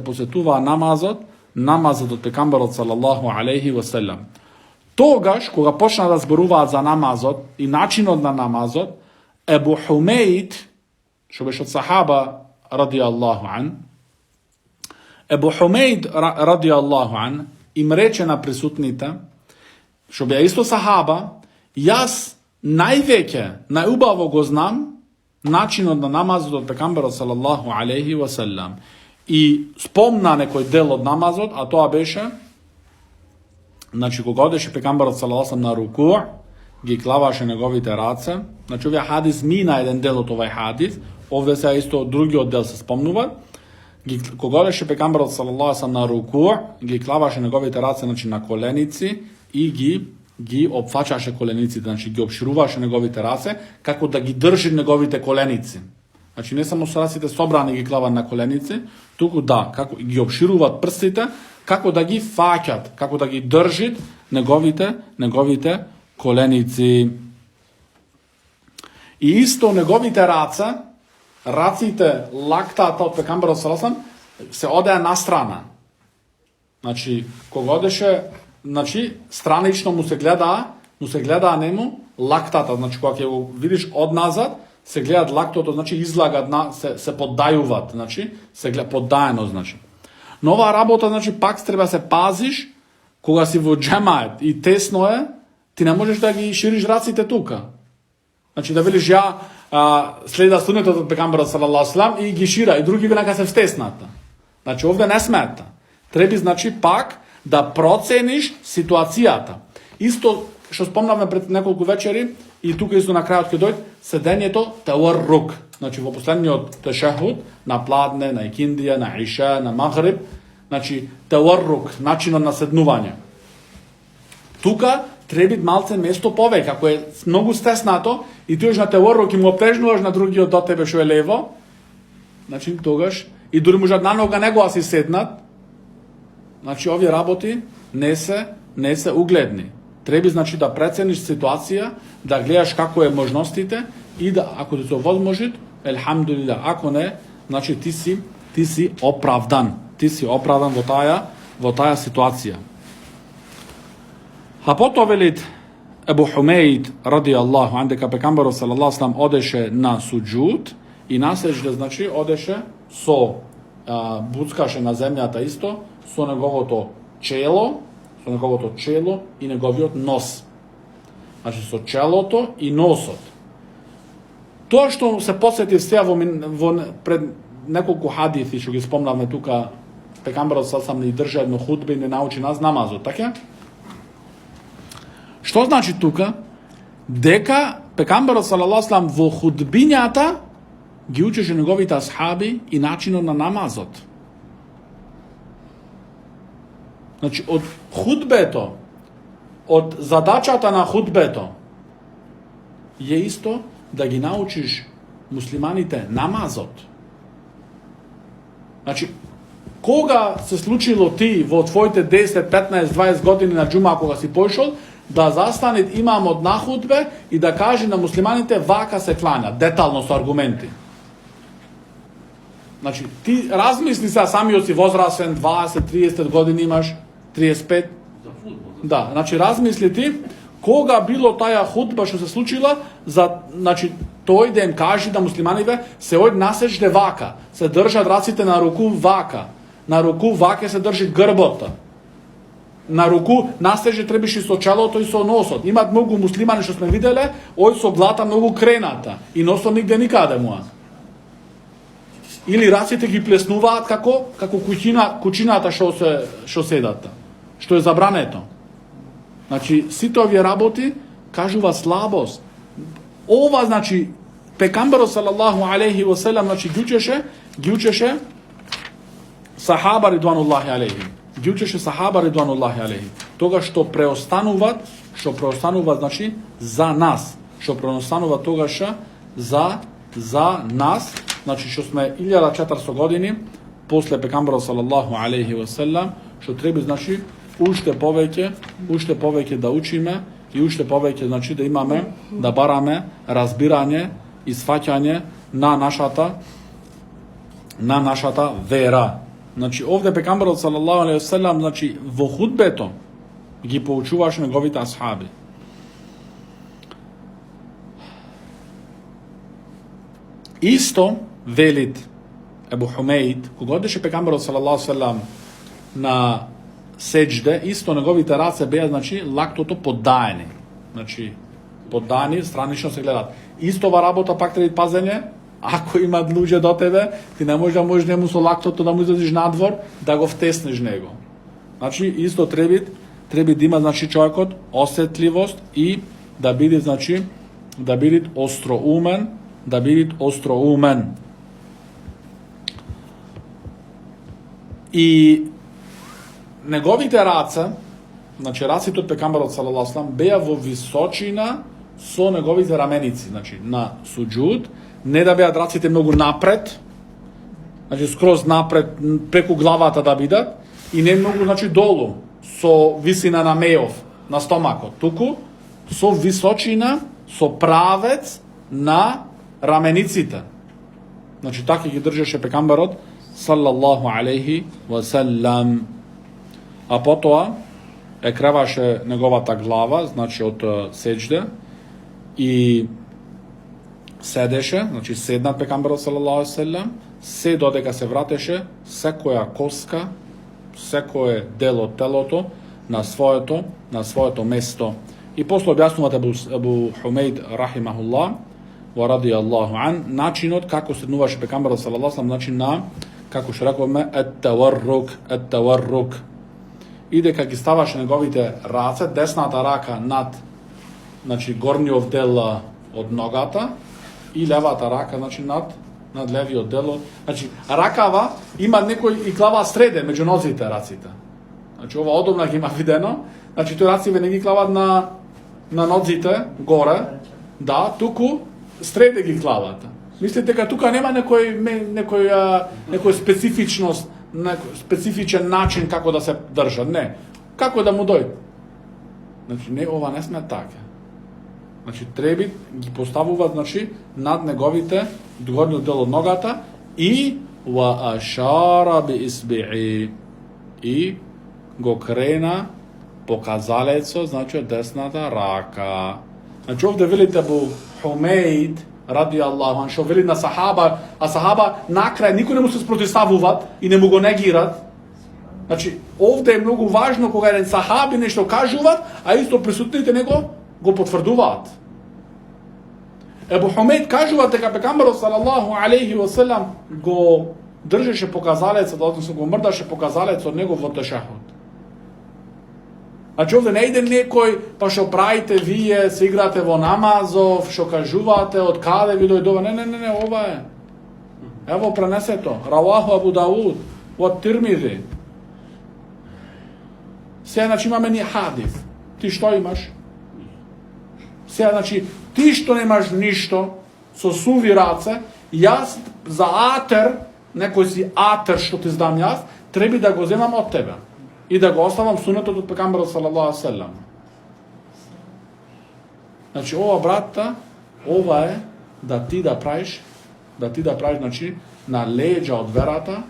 podsjetuva namazot od pekambera sallallahu alaihi wasallam. Togaš, koga počna da zboruvat za namazot i načinot na namazot, Ebu Humeid, što beš od sahaba radijallahu an, Ebu Humeid radijallahu an im reče na prisutnite, što bi ja isto sahaba, jas najveke, najubavo go znam, načinot na namazot od pekambera sallallahu alaihi wasallam. I spomna nekoj del od namazot, a to beše, znači koga odeše pekambera sallallahu alaihi wasallam na ruku, gi klavaše negovite race, znači ovaj hadis mina jedan del od ovaj hadis, ovdje se isto drugi oddel se spomnuva, koga odeše pekambera sallallahu alaihi wasallam na ruku, gi klavaše negovite race, znači na kolenici, i gi opfačaše kolenici, znači gi opširuvaše negovite race, kako da gi drži negovite kolenici. Znači ne samo racite sobrani gi klava na kolenici, tuku da, kako gi opširuvat prstite, kako da gi fakat, kako da gi držit negovite kolenici. I isto negovite race, racite laktata od pekambera sallallahu alaihi wasallam se odaje na strana. Znači, koga odeše, znači, stranično mu se gleda njemu laktata, znači, kako je vidiš odnazad, se gleda lakto, to znači izlagat, se poddajuvat, znači, se gleda poddajeno, znači. Nova rabota, znači, pak treba se paziš, koga si vo džemajet i tesno je, ti ne možeš da gi širiš racite tuka. Znači, da veliš ja slijeda sunetot od pekambera sallallahu alaihi wasallam i gi šira, i drugi neka se vstesnata. Znači, ovdje ne smeta. Trebi, znači, pak da proceniš situacijata. Isto što spomnam pred nekoliko večeri i tukaj isto na kraju dojt, sedenje je to tawarruk. Znači, v poslednji od tešehud, na pladne, na ikindija, na iša, na maghrib, znači, tawarruk, način na sednuvanje. Tuka treba biti malce mesto povek, ako je mnogo stesnato i ti još na tawarruk i mu obtežnuješ na drugi od tebe što je levo, znači, togaš, i duri možda na noga nego asi sednat, znači, ovdje raboti ne se ugledni. Trebi, znači, da preceniš situacija, da gledaš kako je možnostite i da, ako ti to возможит, elhamdulillah, ako ne, znači, ti si ти си оправдан. Ти си оправдан во таа ситуација. А потоа велит Ебу Хумейд ради Аллаху ан дека пекамберот салаллаху алейхи ва саллем одеше на суџуд и на сеџде, значи одеше со буцкаше на земјата исто со неговото чело и неговиот нос. Значи со челото и носот. Тоа што се посетив сега во пред неколку хадиси што ги спомнавме тука, пекамберот салаллаху алейхи ва саллем ни држа едно худба и не научи нас намазот, така? Што значи тука? Дека пекамберот салаллаху алейхи ва саллем во худбињата ги учеше неговите асхаби и начинот на намазот. Значи, од худбето, од задачата на худбето, е исто да ги научиш муслиманите намазот. Значи, кога се случило ти во твоите 10, 15, 20 години на џума кога си поишол, да застане имамот на худбе и да каже на муслиманите вака се клања, детално со аргументи. Значи, ти размисли се, самиот си возрасен, 20, 30 години имаш, 35. Да, значи размисли ти, кога било таја худба што се случила, значи, тој да им каже да муслиманите се ојд насечде вака, се држат раците на руку вака, на руку ваке се држи грбота, на руку насечде требаше со челото и со носот. Имат многу муслимани што сме виделе, ој со глата многу крената и носот нигде никаде муа. Или раците ги плеснуваат како кучината што седата, што е забрането. Значи, сите овие работи кажува слабост. Ова, значи, пекамберот салаллаху алейхи ва селем, значи, ги учеше сахаба ридвануллахи алейхи. Ги учеше сахаба ридвануллахи алейхи. Тога што преостануваат, значи, за нас. Што преостануваат тогаш за нас, значи, што сме 1400 години после пекамберот салаллаху алейхи ва селем, што треба, значи, уште повеќе да учиме и уште повеќе, значи, да имаме, да бараме разбирање и сваќање на нашата вера. Значи, овде пекамберот салаллаху алейхи ва селем, значи, во худбето ги поучуваше неговите асхаби. Исто велит Ебу Хумейд, кога одеше пекамберот салаллаху алейхи ва селем на сеџде, исто неговите раце беа, значи, лактото поддаени. Значи, поддаени, странично се гледат. Исто ова работа пак треба пазење, ако имат луѓе до тебе, ти не можеш да можеш нему со лактото да му излезеш надвор, да го втеснеш него. Значи, исто треба да има, значи, човекот осетливост и да биде, значи, да биде остроумен, И неговите раце, значи раците од пекамберот салаллаху алейхи ва саллем, беа во височина со неговите раменици, значи на суџуд, не да беа раците многу напред, значи скроз напред, преку главата да бидат, и не многу, значи, долу, со висина на мејов, на стомакот, туку со височина, со правец на рамениците. Значи така ги држеше пекамберот салаллаху алейхи ва саллам. А потоа е креваше неговата глава, значи од сеџде, и седеше, значи седнат пекамберот салаллаху алейхи ва саллам, се додека се вратеше секоја коска, секое дел од телото на своето место. И после објаснувате Абу Хумейд рахимахуллах ва радијаллаху ан, начинот како седнуваше пекамберот салаллаху алейхи ва саллам, начин на, како што рековме, ет-таваррук. И дека ги ставаше неговите раце, десната рака над, значи, горниот дел од ногата и левата рака, значи, над левиот дел. Значи, ракава има некој и глава среде меѓу нозите раците. Значи, ова одобно ги има видено. Значи, тој раците не ги клават на нозите горе, да, туку среде ги клават. Мислите дека тука нема некој специфичност, специфичен начин како да се држат, не. Како да му дојде? Значи, не, ова не сме така. Значи, треба ги поставуваат, значи, над неговите горниот дел од ногата и wa ashara bi isbi'i, i go krena pokazalecom, znači desната рака. Znači ovdje vidite Abu Humeid radijallahu anhu, što veli na sahaba, a sahaba na kraj niko ne mu se sprotistavovat i ne mu go negirat. Znači ovdje je mnogo važno koga jedan sahabi nešto kažuvat, a isto prisutnite nego go potvrduvat. Abu Humeid kažuvat teka pekambaru sallallahu alaihi wa sallam go držeše pokazalec, odnosno go mrdaše pokazalec od njegov tešahud. Znači ovdje ne ide nekoj, pa što pravite vije, se igrate vo namazov, što kažuvate, od kade vi dojde. Ne, ova je. Evo prenese to. Rawahu Abu Dawud, od Tirmidhi. Sve, znači ima meni hadis. Ti što imaš? Sve, znači, ti što nemaš ništo, so suvirace, jaz za ater, nekoj si ater što ti zdam jaz, trebi da go zemam od tebe. I da ga ostavam sunetom od pekambera sallallahu alaihi sallam. Znači ova brata, ova je da ti da praviš, znači na leđa od verata,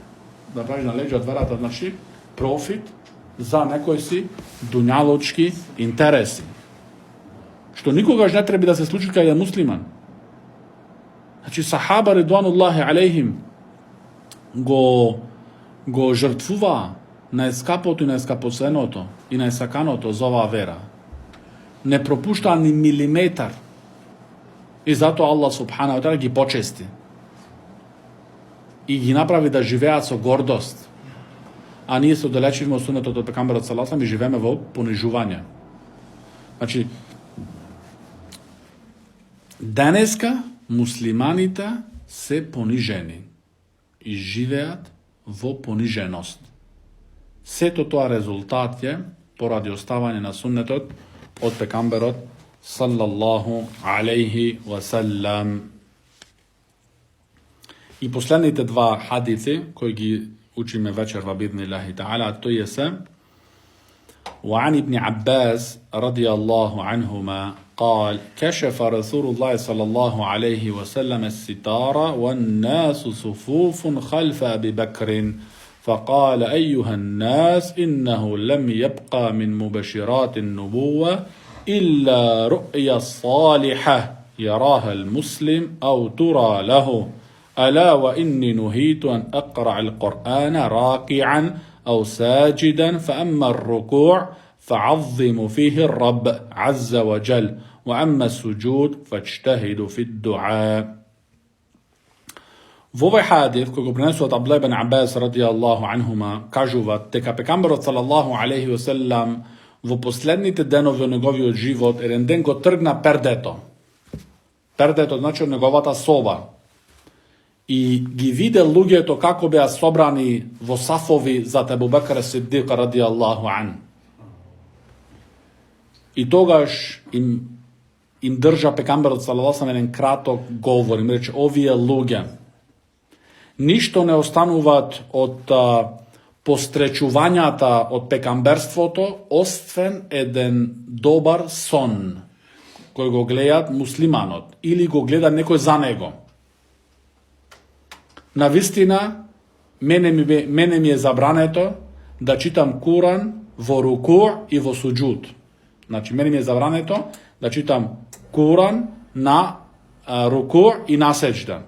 znači profit za nekoj si dunjaločki interesi. Što nikogaž ne treba da se sluči kada je musliman. Znači sahaba ridvanullahi alaihim go žrtvuva na eskapotu i na eskapocenoto i na esakanoto za ova vera. Ne propušta ni milimetar. I zato Allah subhanahu wa ta'ala gi počesti. I gi napravi da živeat so gordost. A nije se odalečimo od sunneta od pekambera sallallahu alejhi ve sellem i živeme vo ponižuvanje. Znači, daneska muslimanite se poniženi i živeat vo poniženost. Sve to rezultat je poradi ostavanja na sunnetot od pekamberot sallallahu alaihi wasallam. I posljednite dva hadithi koji gi učime večer vabidni Allahi ta'ala, to je se وعن ابن عباس رضي الله عنهما قال كشف رسول الله صلى الله عليه وسلم الستار والناس صفوف خلف أبي بكر فقال أيها الناس إنه لم يبقى من مبشرات النبوة إلا رؤيا الصالحة يراها المسلم أو ترى له ألا وإني نهيت أن أقرأ القرآن راكعا أو ساجدا فأما الركوع فعظم فيه الرب عز وجل وأما السجود فاجتهدوا في الدعاء. V ovaj hadith, koji ga prenesu od Abdullah ibn Abbas radijallahu anhuma, kažuva, teka pekamberot sallallahu alaihi wa sallam v poslednite denovi od njegovio život, jedan den go trgna perdeto. Perdeto znači od njegovata soba. I gi vide luge to kako bi sobrani vo safovi za Abu Bakra Siddiqa radijallahu an. I togaž im drža pekamberot sallallahu alaihi wa sallam jedan kratok govor, im reče, ovije luge. Ništo ne ostanuvat od postrećuvanjata od pekamberstvoto, ostven jedan dobar son koji go gledat muslimanot ili go gleda nekoj za nego. Na vistina, mene mi je zabraneto da čitam Kuran vo ruku' i vo suđud. Znači, meni mi je zabraneto da čitam Kuran na ruku' i na seđda.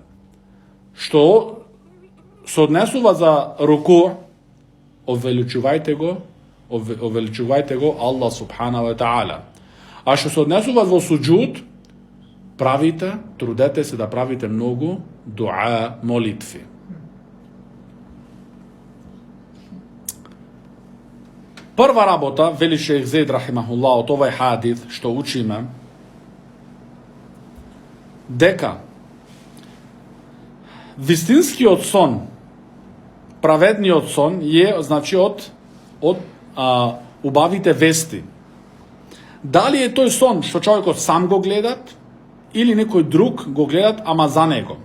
Što se odnesuva za ruku', oveličuvajte go Allah subhanahu wa ta'ala. A što se odnesuva vo suđud, pravite, trudete se da pravite mnogo dua molitvi. Prva rabota, veli šejh Zaid rahimahullah, od ovaj hadith što učime, deka vistinski od son, pravedni od son je, znači od ubavite vesti. Da li je to son što čovjek sam go gledat ili nekoj drug go gledat, ama za nego.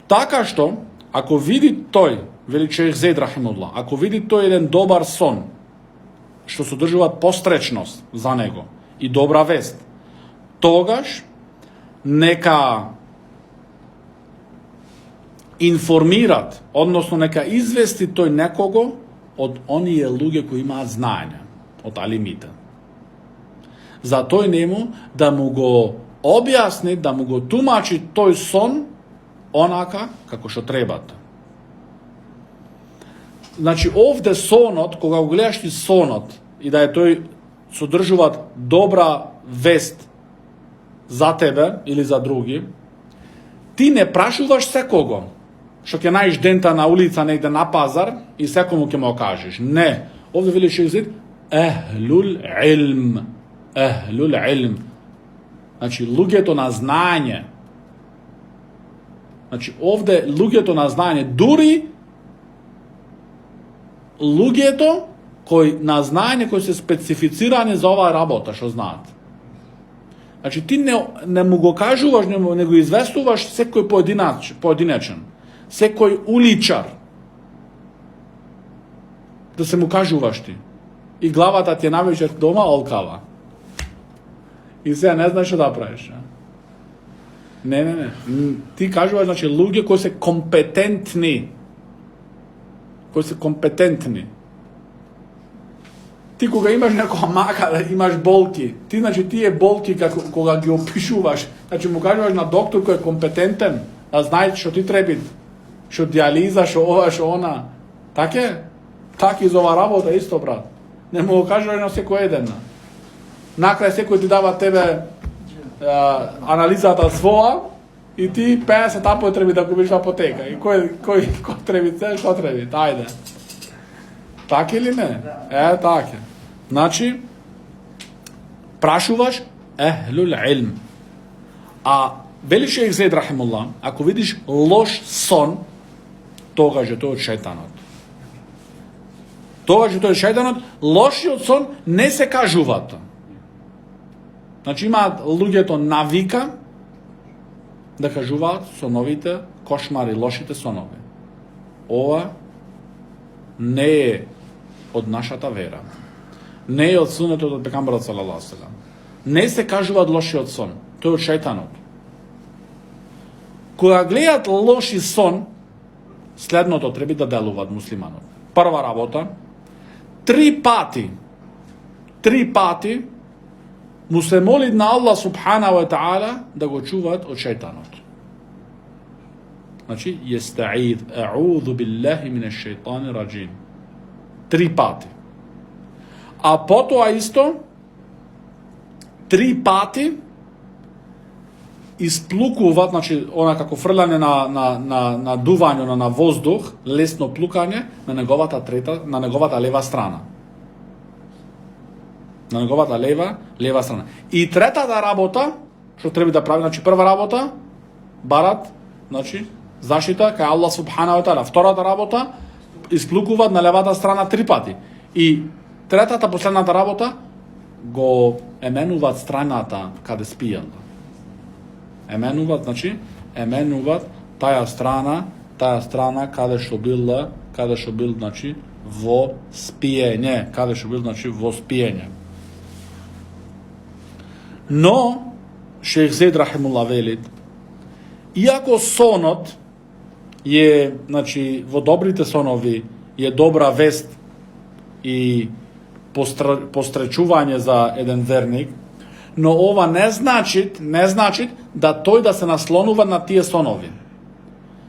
Taka što, ako vidi toj, veli šejh Zaid rahimahullah, ako vidi to jedan dobar son, što su drživat postrečnost za nego i dobra vest, togaž neka информират, односно нека извести тој некого од оние луѓе кои имаат знаење, од алимите. За тој нему да му го објасни, да му го тумачи тој сон онака како што требате. Значи, овде сонот, кога го гледаш ти сонот и да е тој содржуваат добра вест за тебе или за други, ти не прашуваш секого што ќе најдеш дента на улица негде на пазар и секому ќе му кажеш. Не. Овде вели Шејх Заид ехлул илм. Ехлул илм. Значи, луѓето на знање. Значи, овде луѓето на знање, дури луѓето кои на знање кои се специфицирани за оваа работа, што знаат. Значи, ти не му го кажуваш, не го известуваш секој поединечен, секој уличар, да се му кажуваш ти. И главата ти е навечер дома олкава. И сега не знаеш што да правиш. Не. Ти кажуваш, значи, луѓе кои се компетентни. Ти кога имаш некоја мака, имаш болки, ти, значи, тие болки кога ги опишуваш, значи му кажуваш на доктор кој е компетентен, да знае што ти треба, што диализа, што ова, што она. Така и за ова работа исто, брат. Не му го кажуваш на секој еден. Накрај секој ти дава тебе анализата своја и ти 50 апој треба да купиш во апотека. И кој треба, што треба, ајде. Така или не? Така. Значи, прашуваш ехлул илм. А вели Шејх Заид рахимуллах, ако видиш лош сон, тогаш е тој од шејтанот. Лошиот сон не се кажуваат. Значи, имаат луѓето навика да кажуваат соновите кошмари, лошите сонови. Ова не е од нашата вера. Не е од сунетот од пегамберот салаллаху алейхи ва салам. Не се кажуваат лошиот сон. Тој од шејтанот. Кога гледат лоши сон, следното треба да делуваат муслиманот. Прва работа, 3 пати му се моли на Аллах субхана ва таала да го чуваат од шејтанот. Значи, јестаид, а'удhu billahi minаш шејтани раджим. 3 пати. А потоа исто 3 пати исплукуваат, значи она како фрлање на дување на воздух, лесно плукање на неговата лева страна. На неговата лева страна. И третата работа што треба да прави, значи прва работа барат, значи заштита кај Аллах субхана ва таала. Втората работа исплукуваат на левата страна 3 пати. И третата, последната работа, го еменуваат страната каде спијат. Еменуваат таа страна каде што бил, значи, во спиење. Но, Шејх Заид рахимуллах вели, иако сонот е, значи, во добрите сонови е добра вест и постречување за еден верник, но ова не значи да тој да се наслонува на тие сонови.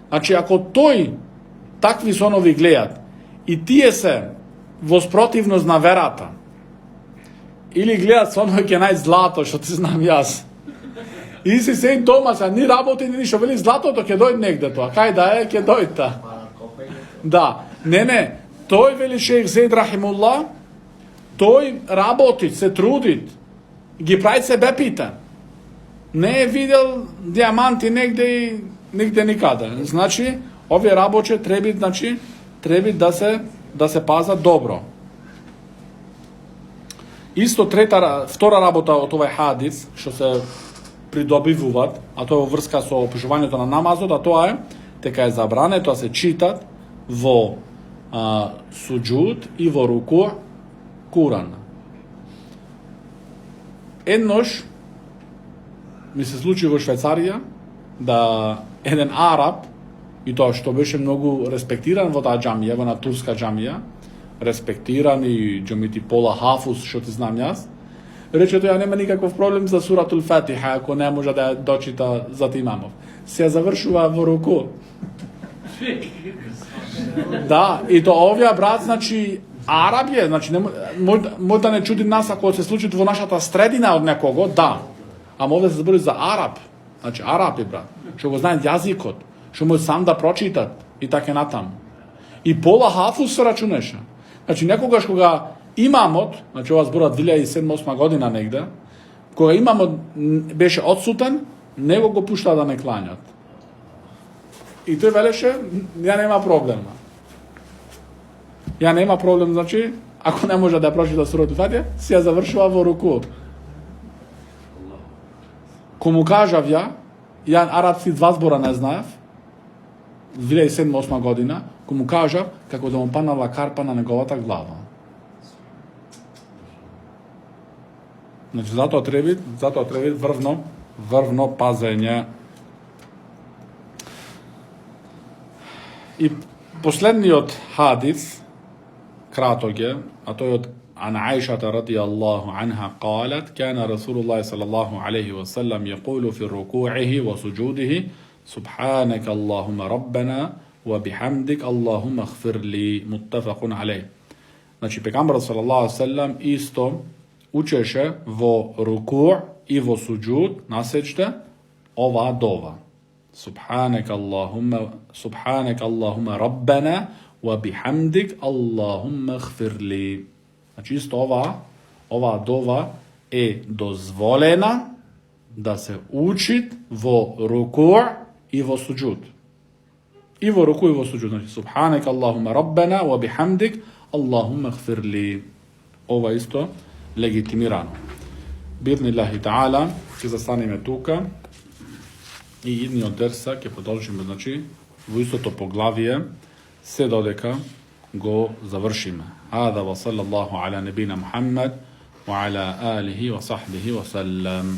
Значи, ако тој такви сонови гледат и тие се во спротивност на верата, или гледат сонови ќе најд злато, што ти знам јас, и си сеј дома, ни работи, ни ништо, вели златото ќе дојде негде тоа, кај да е, ќе дојде. Да, не, тој вели Шејх Заид рахимуллах, тој работи, се труди, ги прави себе пита. Не е видел диаманти негде и нигде никаде. Значи, овие работи треба да се пазат добро. Исто втора работа од овој хадис, што се придобивуваат, а тоа е во врска со опишувањето на намазот, а тоа е, дека е забрането да се читат во суџуд и во руку Куран. Еднош ми се случи во Швајцарија да еден араб и тоа што беше многу респектиран во таа џамија, во на турска џамија, респектиран и џомити Пола Хафуз, што ти знам јас, рече тоа нема никаков проблем за суратул Фатиха, ако не може да ја дочита зад имамов. Се завршува во руку. Да, и то овие брат, значи, Араб е, значи, може да не чуди нас ако се случи во нашата средина од некого, да. Ама овде се збори за Араб. Значи, Араб е брат, што го знаат јазикот, што може сам да прочитат и така натаму. И Пола Хафуз се рачунеше. Значи, некогаш кога имамот, значи ова зборот 2007-2008 година негде, кога имамот беше одсутен, него го пуштаа да не клањат. И тој велеше, ја нема проблем. Ја нема проблем, значи, ако не може да прочита суратул Фатиха, си ја завршува во руку. Ко му кажав ја арапски 2 збора не знаев, 2007-2008 година, ко му кажав како да му панала карпа на неговата глава. Значи, затоа треба врвно пазење. И последниот хадис, краток е, а тој од عن عائشة رضي الله عنها قالت كان رسول الله صلى الله عليه وسلم يقول في ركوعه وسجوده سبحانك اللهم ربنا وبحمدك اللهم اغفر لي متفق عليه. Значи пегамбарот салаллаху алейхи ве селем исто учеше во руку' и во суџуд на сеќда оваа дова. سبحانك اللهم ربنا وبحمدك اللهم اغفر لي. Значи исто оваа дова е дозволена да се учи во руку' и во суџуд. И во руку' и во суџуд. Значи سبحانك اللهم ربنا وبحمدك اللهم اغفر لي. Ова исто легитимирано. Бирниллахи таала, ќе застанеме тука и идниот дерса ќе продолжиме, значи, во истото поглавие, се додека го завршиме. هذا وصلى الله على نبينا محمد وعلى آله وصحبه وسلم.